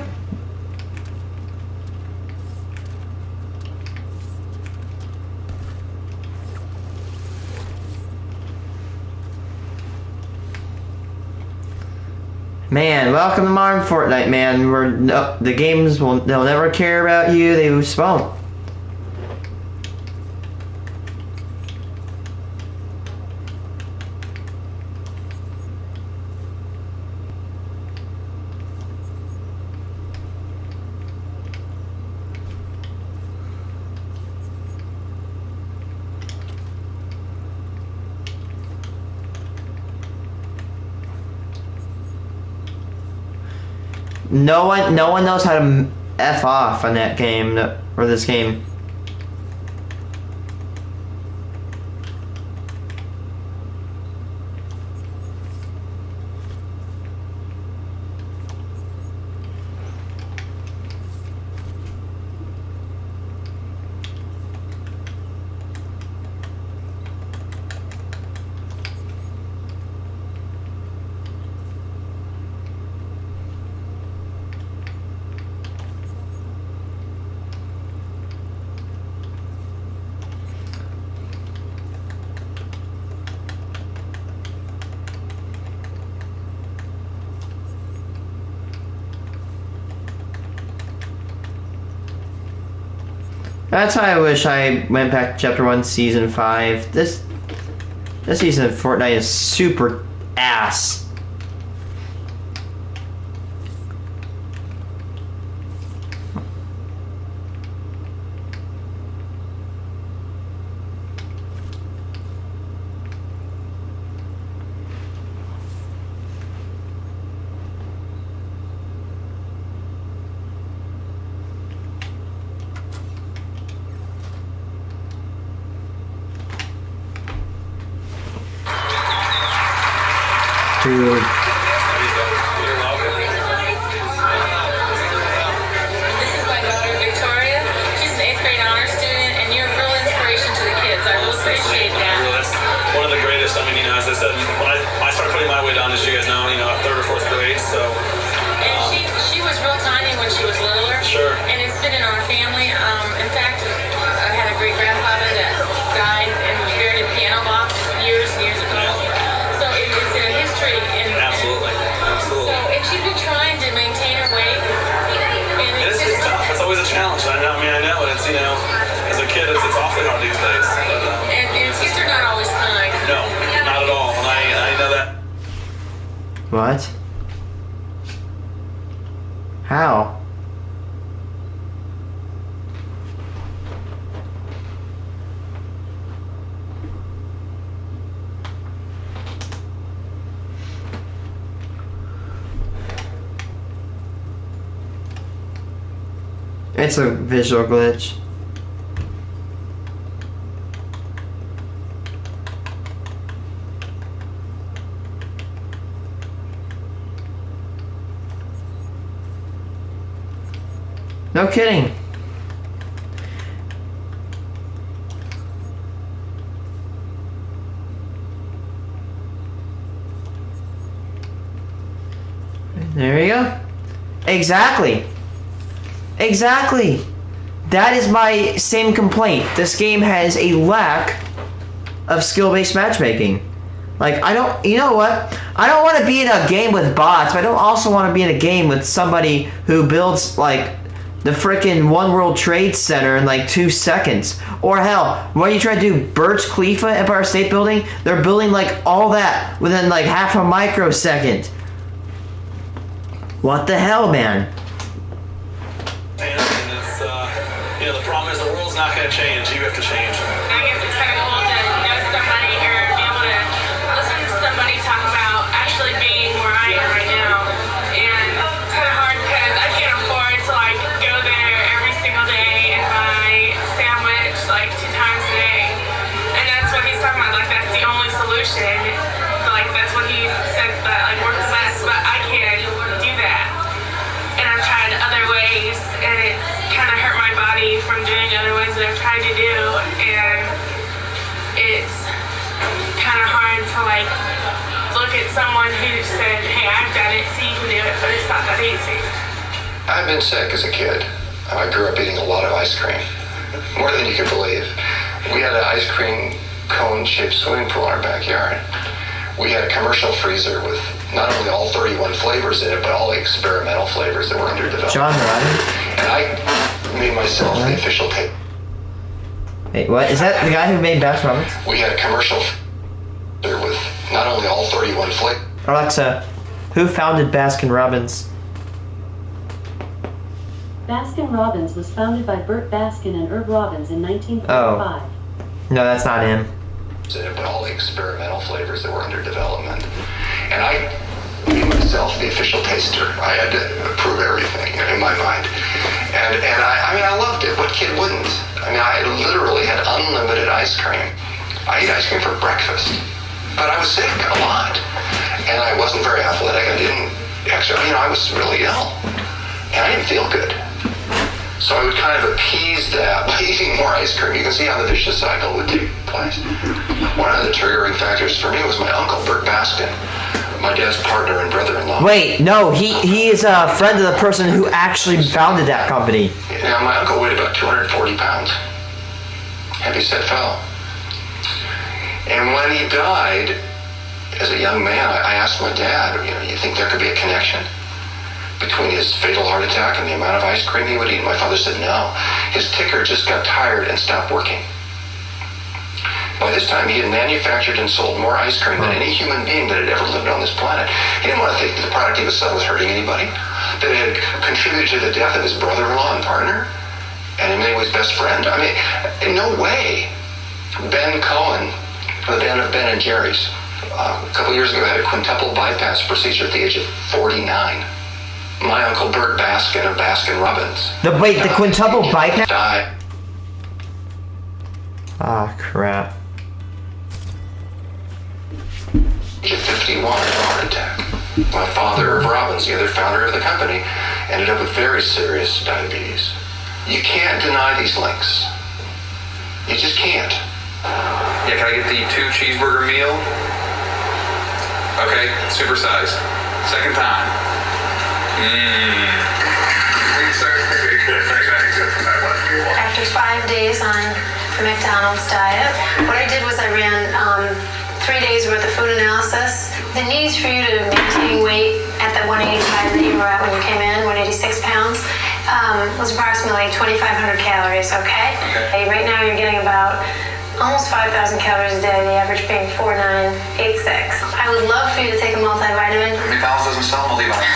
Speaker 1: man, welcome to modern Fortnite, man. The games they'll never care about you. They just won't. No one knows how to F off on that game, or this game. That's why I wish I went back to Chapter 1, Season 5. This season of Fortnite is super ass. Dude.
Speaker 20: You're welcome.
Speaker 19: This is my daughter, Victoria. She's an 8th grade honor student, and you're a real inspiration to the kids. I really appreciate that.
Speaker 20: That's one of the greatest. I mean, as I said, when I started putting my weight on, as you guys know, 3rd or 4th grade, so.
Speaker 19: And
Speaker 20: challenge. I know it's, as a kid, it's awfully hard these days. But,
Speaker 19: and kids are not always kind.
Speaker 20: No, not at all. And I know that.
Speaker 1: What? How? It's a visual glitch. No kidding. There you go. Exactly. Exactly. That is my same complaint. This game has a lack of skill-based matchmaking. Like, you know what? I don't want to be in a game with bots, but I don't also want to be in a game with somebody who builds, like, the frickin' One World Trade Center in, like, 2 seconds. Or hell, when you try to do Burj Khalifa Empire State Building, they're building, like, all that within, like, half a microsecond. What the hell, man?
Speaker 20: And it's, the problem is the world's not going to change. You have to change.
Speaker 19: I guess it's kind of cool to know somebody or be able to listen to somebody talk about actually being where I am right now. And it's kind of hard because I can't afford to like go there every single day and buy a sandwich like 2 times a day. And that's what he's talking about. Like that's the only solution. Like that's what he said that like works best. But I can't do that. And I've tried other ways, and it kind of hurt my body from doing other ways that I've tried to do, and it's kind of hard to like look at someone who said, hey, I've done it, so you can do it, but it's not that easy.
Speaker 2: I've been sick as a kid. I grew up eating a lot of ice cream, more than you can believe. We had an ice cream cone-shaped swimming pool in our backyard. We had a commercial freezer with not only all 31 flavors in it, but all the experimental flavors that were under development.
Speaker 1: John Ryan?
Speaker 2: And I made myself the official taste.
Speaker 1: Wait, what? Is that the guy who made Baskin Robbins?
Speaker 2: We had a commercial freezer with not only all 31 flavors.
Speaker 1: Alexa, who founded Baskin Robbins?
Speaker 21: Baskin Robbins was founded by Burt Baskin and Herb Robbins in 1945.
Speaker 1: Oh. No, that's not him.
Speaker 2: But all the experimental flavors that were under development. And I made myself the official taster. I had to approve everything in my mind. And I loved it. What kid wouldn't? I literally had unlimited ice cream. I ate ice cream for breakfast. But I was sick a lot. And I wasn't very athletic. I didn't actually, I was really ill. And I didn't feel good. So I would kind of appease that by eating more ice cream. You can see how the vicious cycle would take place. One of the triggering factors for me was my uncle, Burt Baskin, my dad's partner and brother-in-law.
Speaker 1: Wait, no, he is a friend of the person who actually founded that company.
Speaker 2: Now, my uncle weighed about 240 pounds. Heavy set fellow. And when he died, as a young man, I asked my dad, you think there could be a connection between his fatal heart attack and the amount of ice cream he would eat? My father said no. His ticker just got tired and stopped working. By this time, he had manufactured and sold more ice cream than any human being that had ever lived on this planet. He didn't want to think that the product he was selling was hurting anybody, that it had contributed to the death of his brother-in-law and partner, and in many ways best friend. In no way. Ben Cohen, the band of Ben and Jerry's, a couple years ago had a quintuple bypass procedure at the age of 49. My uncle Burt Baskin of Baskin Robbins.
Speaker 1: The quintuple bypass?
Speaker 2: Died.
Speaker 1: Ah, crap.
Speaker 2: Age of 51, heart attack. My father, Herb Robbins, the other founder of the company, ended up with very serious diabetes. You can't deny these links. You just can't.
Speaker 16: Yeah, can I get the 2 cheeseburger meal? Okay, supersize. Second time.
Speaker 3: After 5 days on the McDonald's diet, what I did was I ran 3 days worth of food analysis. The needs for you to maintain weight at the 185 that you were at when you came in, 186 pounds, was approximately 2,500 calories, okay? Right now you're getting about almost 5,000 calories a day, the average being 4,986. I would love for you to take a multivitamin.
Speaker 2: McDonald's doesn't sell multivitamins.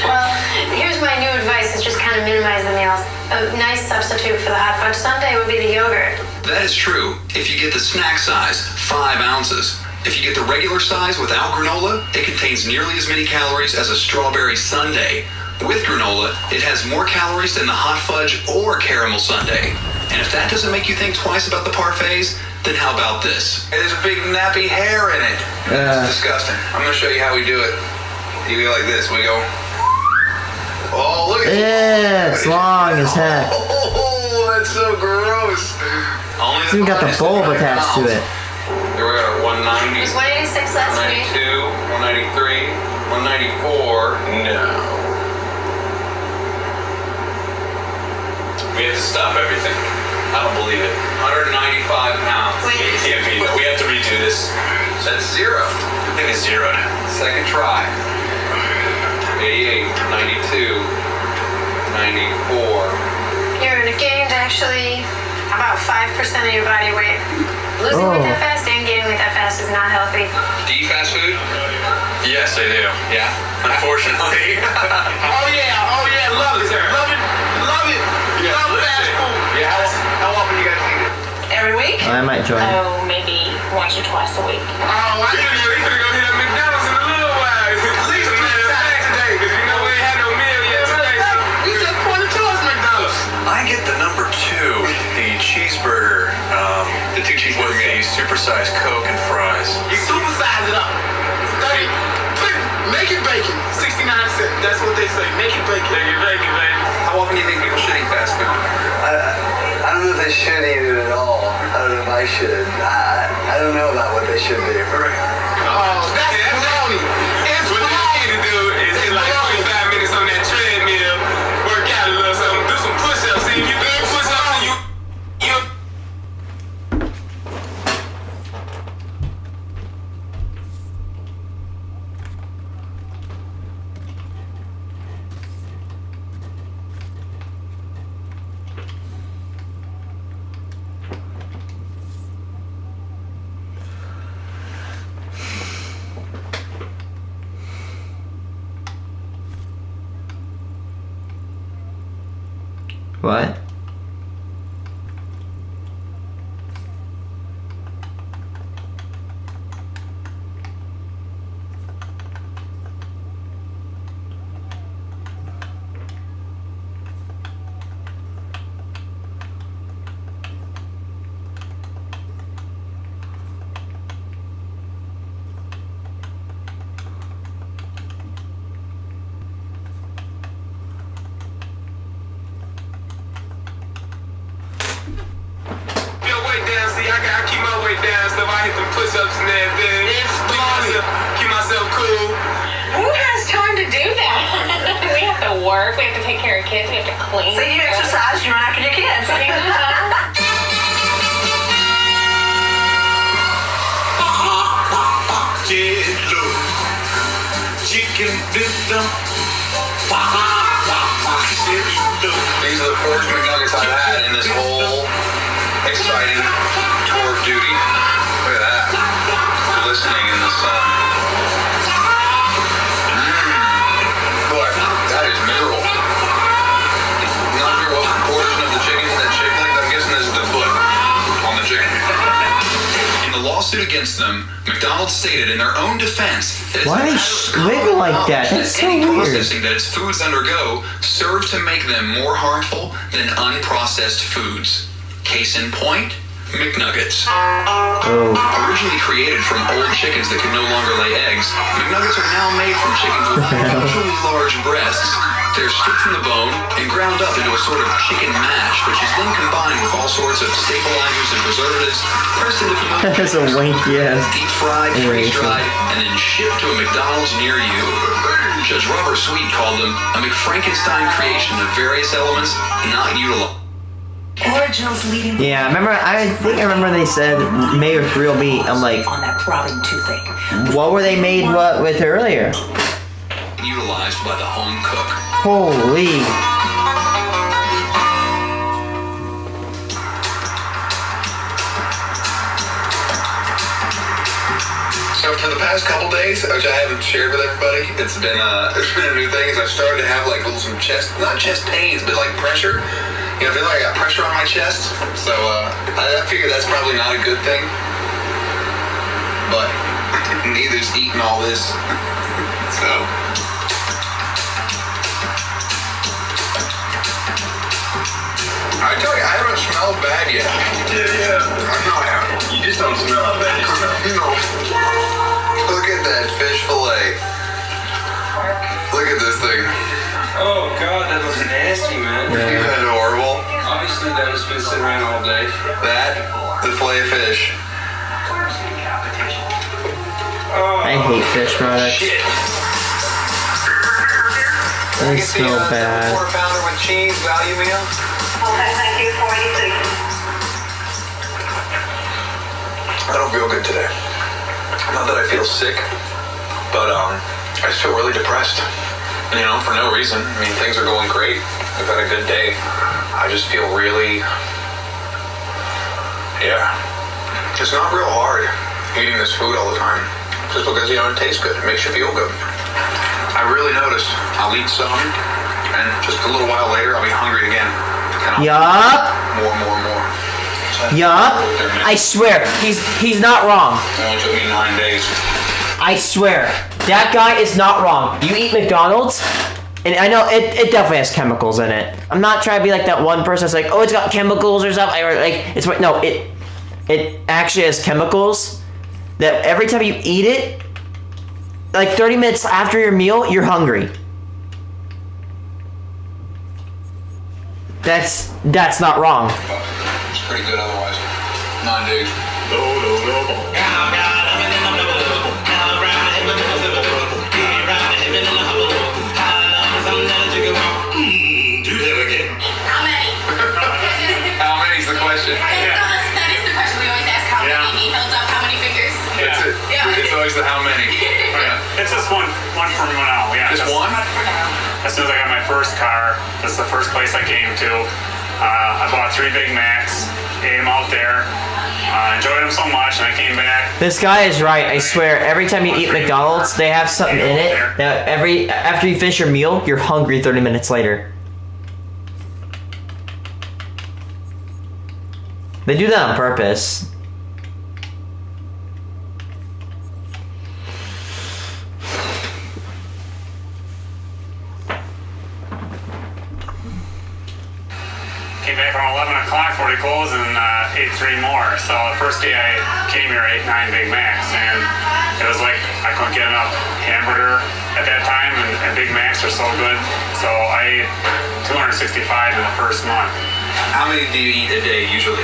Speaker 3: Well, here's my new advice, is just kind of minimize the meals. A nice substitute for the hot fudge sundae would be the yogurt.
Speaker 2: That is true. If you get the snack size, 5 ounces. If you get the regular size without granola, it contains nearly as many calories as a strawberry sundae. With granola, it has more calories than the hot fudge or caramel sundae. And if that doesn't make you think twice about the parfaits, then how about this? There's a big nappy hair in it. It's disgusting. I'm going to show you how we do it. You go like this. We go... Oh, look at
Speaker 1: Yeah, it's long as heck.
Speaker 2: Oh, that's so gross. Only
Speaker 1: It's even got the bulb attached to it.
Speaker 2: Here we go, 190.
Speaker 3: It was 186 last week.
Speaker 2: 192, 193, 194. No.
Speaker 20: We have to stop everything.
Speaker 2: I don't believe it. 195 pounds.
Speaker 20: It can't be. We have to redo this.
Speaker 2: That's 0.
Speaker 20: I think it's zeroed.
Speaker 2: Second try. 88, 92, 94.
Speaker 3: You're gained actually about 5% of your body weight. Losing weight that fast and gaining weight that fast is not healthy.
Speaker 2: Do you eat fast food?
Speaker 20: Yes, I do.
Speaker 2: Yeah?
Speaker 20: Unfortunately.
Speaker 5: Oh yeah, love it, love it, love it.
Speaker 2: Yeah,
Speaker 5: Love fast food.
Speaker 2: Yeah, how often you guys eat it?
Speaker 13: Every week?
Speaker 1: I might join.
Speaker 13: Oh, maybe once or twice a week.
Speaker 5: Oh, I knew you were gonna go hit up McDonald's in a little while. At least 3 times today, because you know we ain't had no meal yet today. So we just pointed towards McDonald's.
Speaker 20: I get the number 2, the cheeseburger,
Speaker 2: The 2 cheeseburger
Speaker 20: with the supersized Coke and fries.
Speaker 5: You supersize it up. 30, make it bacon. 69 cents. That's what they say. Make it bacon. Make it bacon, baby.
Speaker 2: How often do you think people should eat fast food?
Speaker 4: I don't know if they should eat it at all. I don't know if I should. I don't know about what they should do.
Speaker 5: Oh, that's baloney. It's
Speaker 16: What you need to do is hit like 45 minutes on that treadmill, work out a little something, do some push-ups. See if you can push-ups, you
Speaker 1: What?
Speaker 16: I keep my weight down, stuff. I hit them push-ups and everything. Keep myself cool.
Speaker 9: Who has time to do that? We have to work, we have to take care of kids, we have to clean.
Speaker 18: So you exercise, you run after your kids.
Speaker 20: Chicken dinner.
Speaker 2: These are the 4 McNuggets I've had in this whole exciting tour of duty. Look at that. Glistening in the sun. Boy, that is miserable. Not sure what portion of the chicken that chicken leg. I'm guessing this is the foot on the chicken. In the lawsuit against them, McDonald's stated in their own defense that
Speaker 1: Why are they wiggle like that? That's so
Speaker 2: any
Speaker 1: weird.
Speaker 2: processing that its foods undergo serve to make them more harmful than unprocessed foods. Case in point, McNuggets. Originally created from old chickens that could no longer lay eggs, McNuggets are now made from chickens with unusually large breasts. They're stripped from the bone and ground up into a sort of chicken mash, which is then combined with all sorts of stabilizers and preservatives, pressed into familiar
Speaker 1: That's a wink, yes.
Speaker 2: deep fried, freeze-dried, and then shipped to a McDonald's near you. Judge Robert Sweet called them a McFrankenstein creation of various elements not utilized.
Speaker 17: Originals leading.
Speaker 1: Yeah, I think I remember they said made with real meat. I'm like,
Speaker 17: on that throbbing toothache.
Speaker 1: what were they made with earlier?
Speaker 2: Utilized by the home cook.
Speaker 1: Holy.
Speaker 2: past couple days, which I haven't shared with everybody, it's been a new thing. Is I've started to have like some not chest pains, but like pressure. You know, I feel like I got pressure on my chest. So I figure that's probably not a good thing. But neither's eating all this. So. I tell you, I haven't smelled bad yet. Yeah. I know I haven't. You just don't smell how bad you smell. No. Look at that fish fillet. Look at this thing.
Speaker 11: Oh God, that looks nasty, man.
Speaker 2: Yeah. Isn't that horrible?
Speaker 11: Obviously, that was been sitting around all day.
Speaker 2: That, the fillet of fish.
Speaker 1: I hate fish products.
Speaker 2: Shit.
Speaker 1: They smell bad.
Speaker 2: Quarter pounder with cheese value meal.
Speaker 9: Thank you, 486.
Speaker 2: I don't feel good today. Not that I feel sick, but I just feel really depressed. You know, for no reason. I mean, things are going great. I've had a good day. I just feel really, it's not real hard eating this food all the time. Just because, you know, it tastes good. It makes you feel good. I really noticed I'll eat some, and just a little while later, I'll be hungry again.
Speaker 1: Yup.
Speaker 2: More.
Speaker 1: Yup. I swear, he's not wrong.
Speaker 2: It took me 9 days.
Speaker 1: I swear, that guy is not wrong. You eat McDonald's, and I know it definitely has chemicals in it. I'm not trying to be like that one person that's like, oh, it's got chemicals or something. Or like it's no, it actually has chemicals that every time you eat it, like 30 minutes after your meal, you're hungry. That's not wrong.
Speaker 2: It's pretty good otherwise. 9 days.
Speaker 7: Do that again.
Speaker 18: How many?
Speaker 2: How many's the question?
Speaker 18: That is the question we always ask. How many? He held up how many fingers?
Speaker 2: That's it.
Speaker 18: Yeah.
Speaker 2: It's always the how many.
Speaker 22: It's just one for now. Yeah.
Speaker 2: Just one?
Speaker 22: As soon as I got my first car, this is the first place I came to. I bought 3 Big Macs, ate them out there, enjoyed them so much, and I came back.
Speaker 1: This guy is right. I swear, every time you eat McDonald's, they have something in it that after you finish your meal, you're hungry 30 minutes later. They do that on purpose.
Speaker 22: Came back around 11 o'clock before they closed and ate 3 more. So the first day I came here, I ate 9 Big Macs, and it was like I couldn't get enough hamburger at that time, and Big Macs are so good. So I ate 265 in the first month.
Speaker 2: How many do you eat a day usually?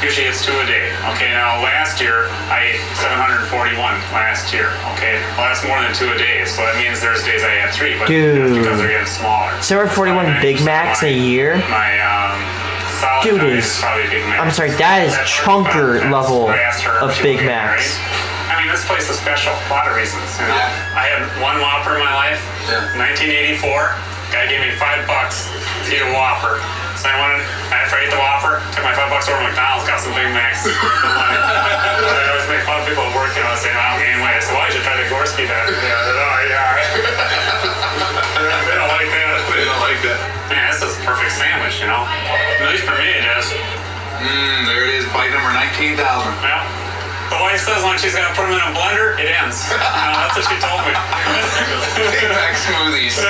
Speaker 22: Usually it's 2 a day. Okay, now last year I ate 741 last year. Okay, well that's more than 2 a day. So that means there's days I have 3, but that's because they're getting smaller.
Speaker 1: 741 Big Macs a year?
Speaker 22: My solid
Speaker 1: Dude,
Speaker 22: diet is probably Big Macs.
Speaker 1: I'm sorry, that is chunker level of Big Macs.
Speaker 22: I mean, this place is special. A lot of reasons. You know, I had 1 Whopper in my life. 1984. Guy gave me $5 to eat a Whopper. So after I ate the Whopper, took my $5 over to McDonald's, got some Big Macs. I always make fun of people at work, you know, saying, I don't gain weight. I said, why did you try to Gorski that? They don't like that.
Speaker 2: They don't like that.
Speaker 22: Man, this is a perfect sandwich, you know? At least for me, it is.
Speaker 2: There it is, bite number 19,000.
Speaker 22: Yeah. The wife says when she's gonna put them in a blender, it ends. That's what she told me.
Speaker 2: Big Mac smoothies.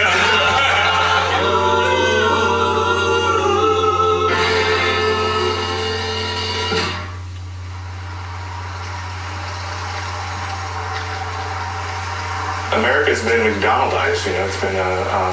Speaker 15: America's been McDonaldized, you know, it's been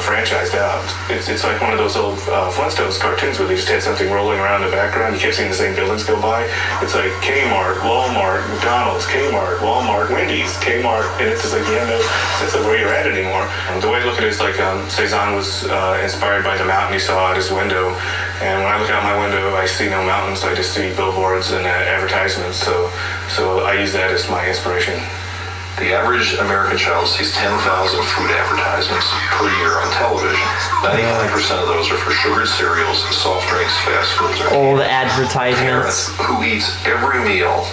Speaker 15: franchised out. It's like one of those old Flintstones cartoons where they just had something rolling around in the background. You kept seeing the same buildings go by. It's like Kmart, Walmart, McDonald's, Kmart, Walmart, Wendy's, Kmart, and it's just like you have no sense of where you're at anymore. The way I look at it is like Cezanne was inspired by the mountain he saw out his window, and when I look out my window, I see no mountains. I just see billboards and advertisements. So I use that as my inspiration.
Speaker 6: The average American child sees 10,000 food advertisements per year on television. 99% of those are for sugared cereals, soft drinks, fast foods.
Speaker 1: All the advertisements.
Speaker 6: Parents who eats every meal,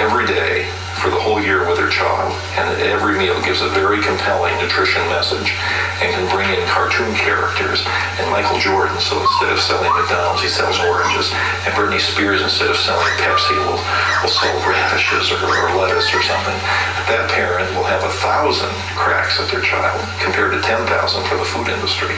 Speaker 6: every day,
Speaker 15: for the whole year with their child. And every meal gives a very compelling nutrition message and can bring in cartoon characters and Michael Jordan. So instead of selling McDonald's, he sells oranges. And Britney Spears, instead of selling Pepsi, will sell radishes or lettuce or something. That parent will have 1,000 cracks at their child compared to 10,000 for the food industry.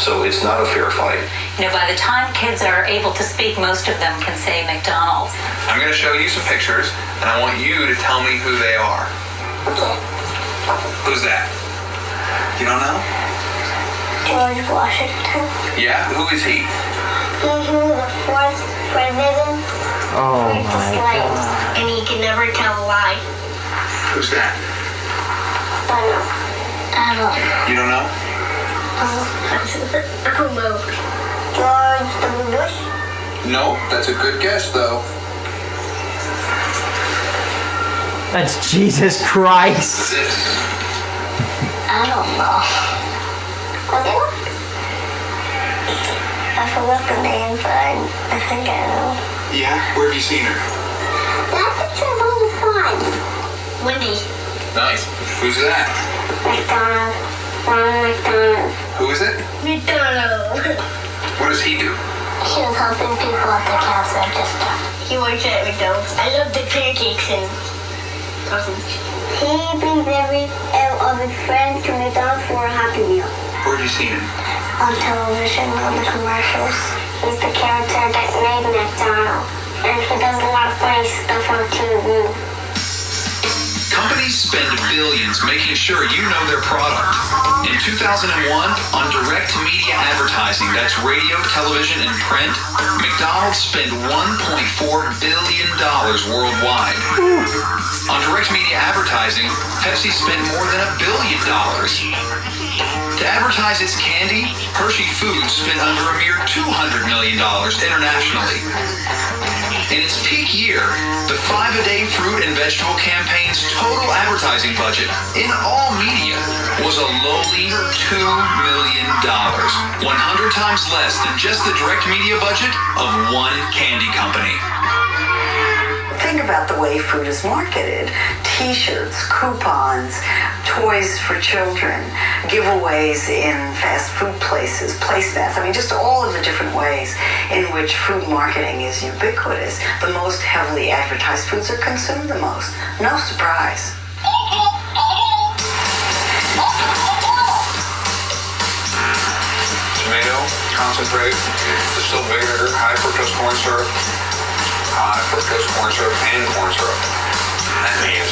Speaker 15: So it's not a fair fight.
Speaker 9: You know, by the time kids are able to speak, most of them can say McDonald's.
Speaker 2: I'm going to show you some pictures, and I want you to tell me who they are.
Speaker 3: Okay.
Speaker 2: Who's that? You don't know?
Speaker 3: George Washington.
Speaker 2: Yeah? Who is he?
Speaker 3: He's the fourth president.
Speaker 1: Oh my God.
Speaker 3: And he can never tell a lie.
Speaker 2: Who's that?
Speaker 3: I don't know.
Speaker 2: You don't know?
Speaker 3: I don't know. George W. Bush?
Speaker 2: No, that's a good guess, though.
Speaker 1: That's Jesus Christ.
Speaker 3: I don't know. Was it? I forgot the name, but I think I know.
Speaker 2: Yeah? Where have you seen her?
Speaker 3: That picture's all the time. Wendy.
Speaker 2: Nice. Who's that?
Speaker 3: McDonald. Ronald McDonald.
Speaker 2: Who is it?
Speaker 3: McDonald.
Speaker 2: What does he do?
Speaker 3: He was helping people at the cash register. He works at McDonald's. I love the pancakes and sausage. He brings every of his friends to McDonald's for a Happy Meal.
Speaker 2: Where have you seen him?
Speaker 3: On television, on the commercials. He's the character that made McDonald. And he does a lot of funny stuff on TV.
Speaker 2: Companies spend billions making sure you know their product. In 2001, on direct media advertising, that's radio, television, and print, McDonald's spent $1.4 billion worldwide. On direct media advertising, Pepsi spent more than $1 billion. To advertise its candy, Hershey Foods spent under a mere $200 million internationally. In its peak year, the 5-a-day fruit and vegetable campaign's total advertising budget in all media was a lowly $2 million, 100 times less than just the direct media budget of one candy company.
Speaker 8: Think about the way food is marketed. T-shirts, coupons, toys for children, giveaways in fast food places, placemats. I mean, just all of the different ways in which food marketing is ubiquitous. The most heavily advertised foods are consumed the most. No surprise.
Speaker 2: Tomato, concentrate, distilled vinegar, high fructose corn syrup, high fructose corn syrup, and corn syrup. That means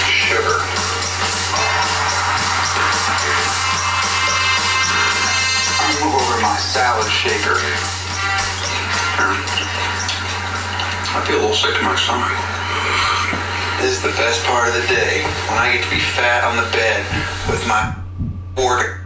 Speaker 2: sugar. I'm gonna move over to my salad shaker. I feel a little sick to my stomach. This is the best part of the day, when I get to be fat on the bed with my order.